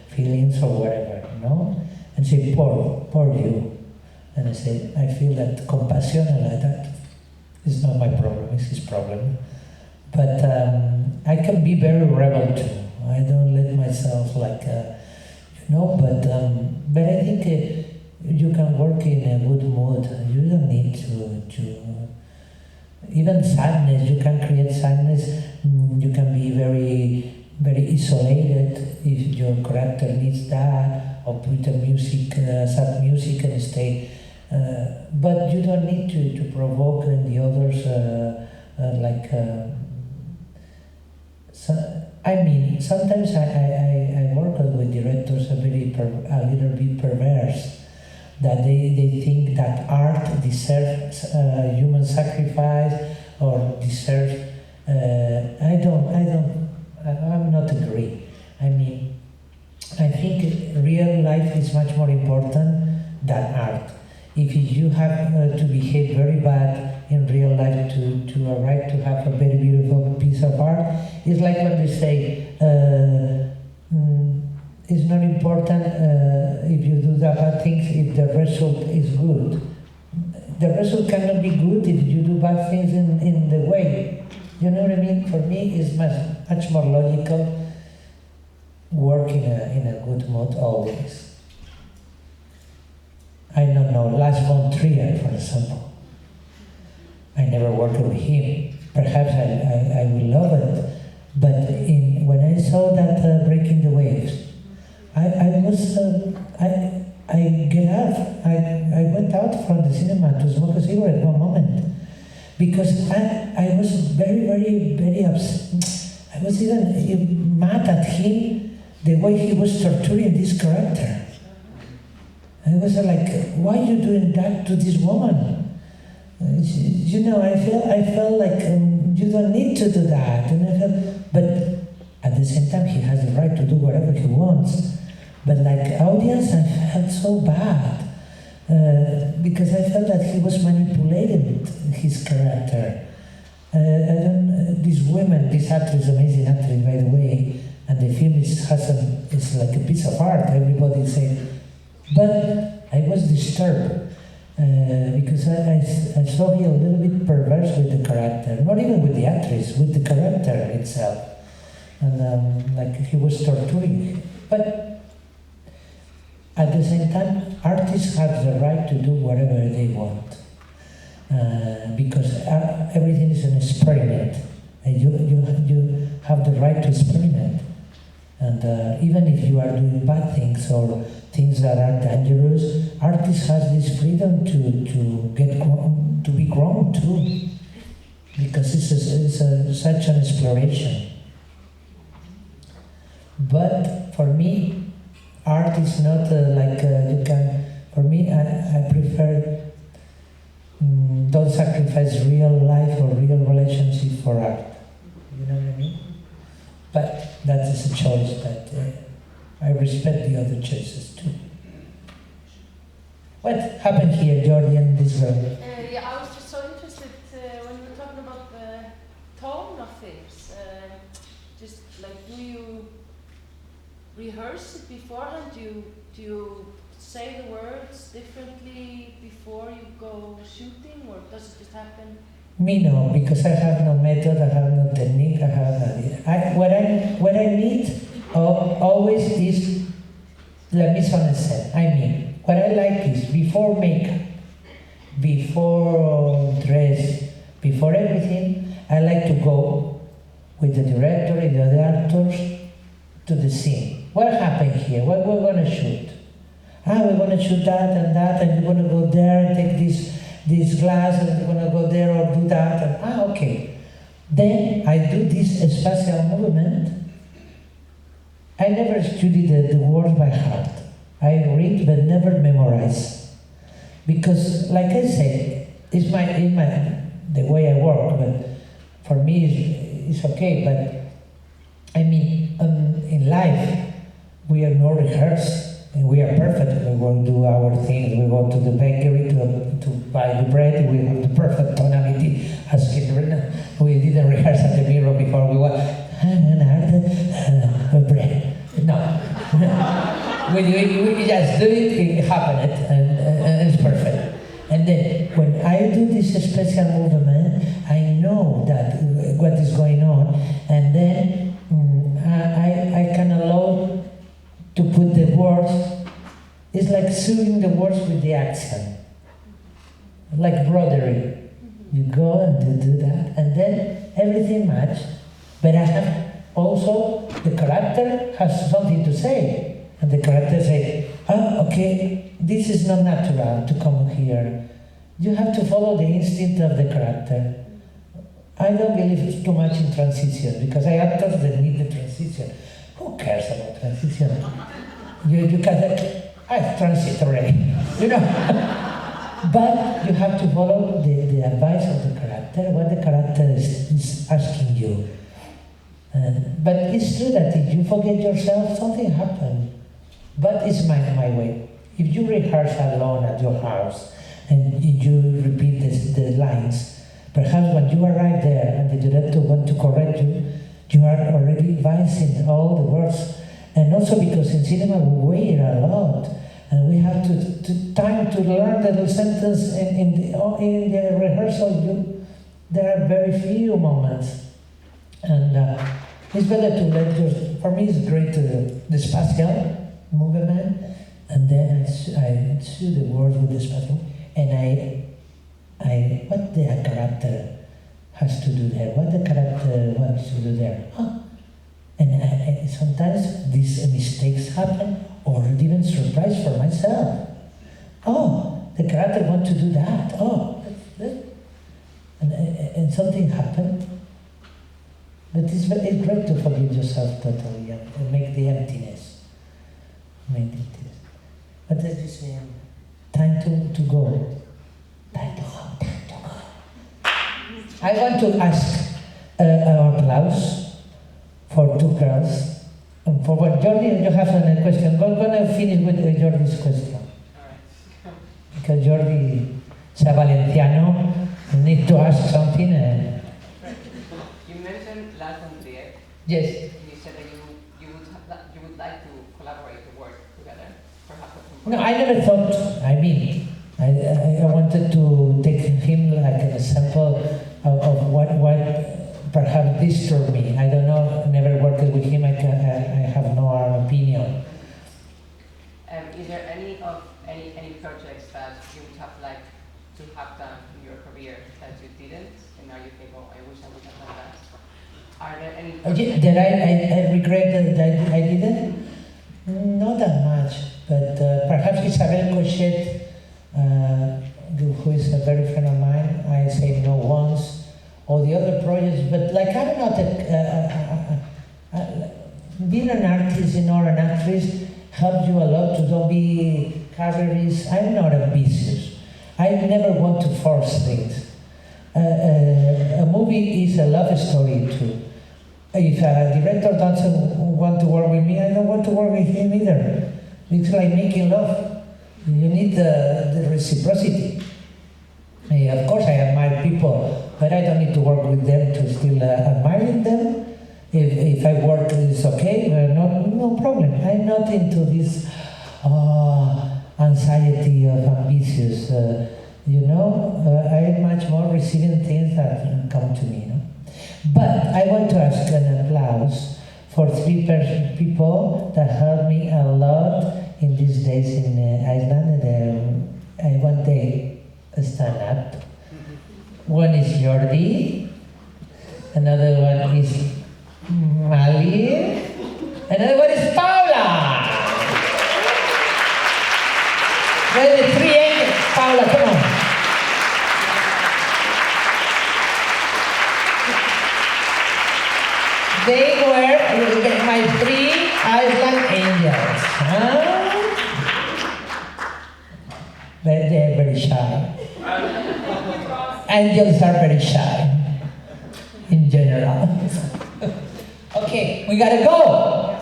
feelings or whatever, you know. And say, poor you. And I say, I feel that compassion and like that is not my problem, it's his problem. But I can be very rebel too. I don't let myself like, but I think you can work in a good mood. You don't need to even sadness, you can create sadness. You can be very, very isolated if your character needs that, or put a music, sad music and stay. But you don't need to provoke the others I mean, sometimes I work with directors a little bit perverse, that they think that art deserves human sacrifice or deserves. I'm not agree. I mean, I think real life is much more important than art. If you have to behave very bad in real life to arrive to have a very beautiful piece of art, it's like when they say, it's not important if you do the bad things if the result is good. The result cannot be good if you do bad things in the way. You know what I mean? For me, it's much more logical work in a good mood always. I don't know, Lars von Trier, for example. I never worked with him. Perhaps I will love it. But when I saw that Breaking the Waves, I went out from the cinema to smoke a cigarette one moment. Because I was very, very, very upset. I was even mad at him, the way he was torturing this character. I was like, why are you doing that to this woman? You know, I felt like you don't need to do that. But at the same time, he has the right to do whatever he wants. But like audience, I felt so bad because I felt that he was manipulating his character. This woman, this actress, amazing actress, by the way, and the film is like a piece of art. Everybody say. But I was disturbed because I saw him a little bit perverse with the character, not even with the actress, with the character itself. And like he was torturing. But at the same time, artists have the right to do whatever they want because everything is an experiment. And you have the right to experiment. And even if you are doing bad things or things that are dangerous, artists has this freedom to be grown too, because it's such an exploration. But for me, art is not like you can. For me, I prefer don't sacrifice real life or real relationship for art. You know what I mean? But that is a choice that I respect the other choices too. What happened here, Jordi, in this room? Yeah, I was just so interested when you were talking about the tone of things. Just like, do you rehearse it beforehand? Do you say the words differently before you go shooting, or does it just happen? Me no, because I have no method, I have no technique, I have no. What I need always is la mise en scène. I mean, what I like is before makeup, before dress, before everything, I like to go with the director and the other actors to the scene. What happened here? What we're going to shoot? We're going to shoot that, and we're going to go there and take this glass, and we're going to go there or do that. And, okay. Then I do this spatial movement. I never studied the words by heart. I read but never memorize. Because, like I said, it's the way I work, but for me it's okay. But I mean, in life, we are no rehearse. And we are perfect. We go do our things. We go to the bakery to buy the bread. We have the perfect tonality as children. We didn't rehearse at the mirror before we went. Bread. No. we just do it. It happened, and it's perfect. And then when I do this special movement, I know that what is going on, and then I can allow to put the words. It's like sewing the words with the accent, like broderie. You go and do that, and then everything match. But I have also the character has something to say, and the character say, okay, this is not natural to come here. You have to follow the instinct of the character. I don't believe too much in transition because I actors that need the transition. Who cares about transition? You can. I transit already, you know. But you have to follow the advice of the character, what the character is asking you. But it's true that if you forget yourself, something happens. But it's my way. If you rehearse alone at your house and you repeat the lines, perhaps when you arrive there and the director wants to correct you, you are already advising all the words. And also because in cinema we wait a lot, and we have to time to learn the sentence in the rehearsal. There are very few moments, and it's better to let for me it's great the spatial movement, and then I see the words with the spatial, and I what the character has to do there, what the character wants to do there. And sometimes these mistakes happen, or even surprise for myself. The character wants to do that. And something happened. But it's great to forgive yourself totally and make the emptiness. But as you say, time to go. Time to go. I want to ask our applause for two girls. And for what Jordi, you have a question. We're going to finish with Jordi's question. Because Jordi, sea valenciano, need to ask something. You mentioned last and Trier. Yes. You said that you would like to collaborate to work together, perhaps at some point. No, I never thought. I mean, I wanted to take him like an example of what perhaps disturbed me. I don't know. Never worked with him. I have no opinion. Is there any projects that you would have liked to have done in your career that you didn't, and now you think, oh, I wish I would have done that? Are there any projects that I regret that I didn't? Not that much, but perhaps Isabel Cochet, who is a very friend of mine, I say no once, or the other projects, but like I'm not being an artist or an actress helps you a lot to don't be careerist. I'm not ambitious. I never want to force things. A movie is a love story too. If a director doesn't want to work with me, I don't want to work with him either. It's like making love. You need the reciprocity. Of course I admire people, but I don't need to work with them to still admire them. If I work, it's okay, no problem. I'm not into this anxiety of ambitious, I'm much more receiving things that come to me. But I want to ask an applause for three people that helped me a lot in these days in Iceland. I one day stand up. One is Jordi, another one is Mali, Another one is Paula. Then the three angels. Paula, come on. They were my three Iceland angels. Huh? But they're very shy. Angels are very shy, in general. Okay, we gotta go.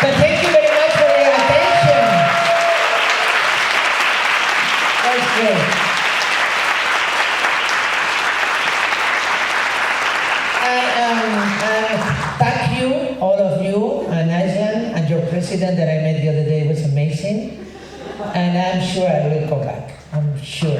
But thank you very much for your attention. That's great. Thank you, all of you, and Iceland, and your president that I met the other day was amazing. And I'm sure I will come back. I'm sure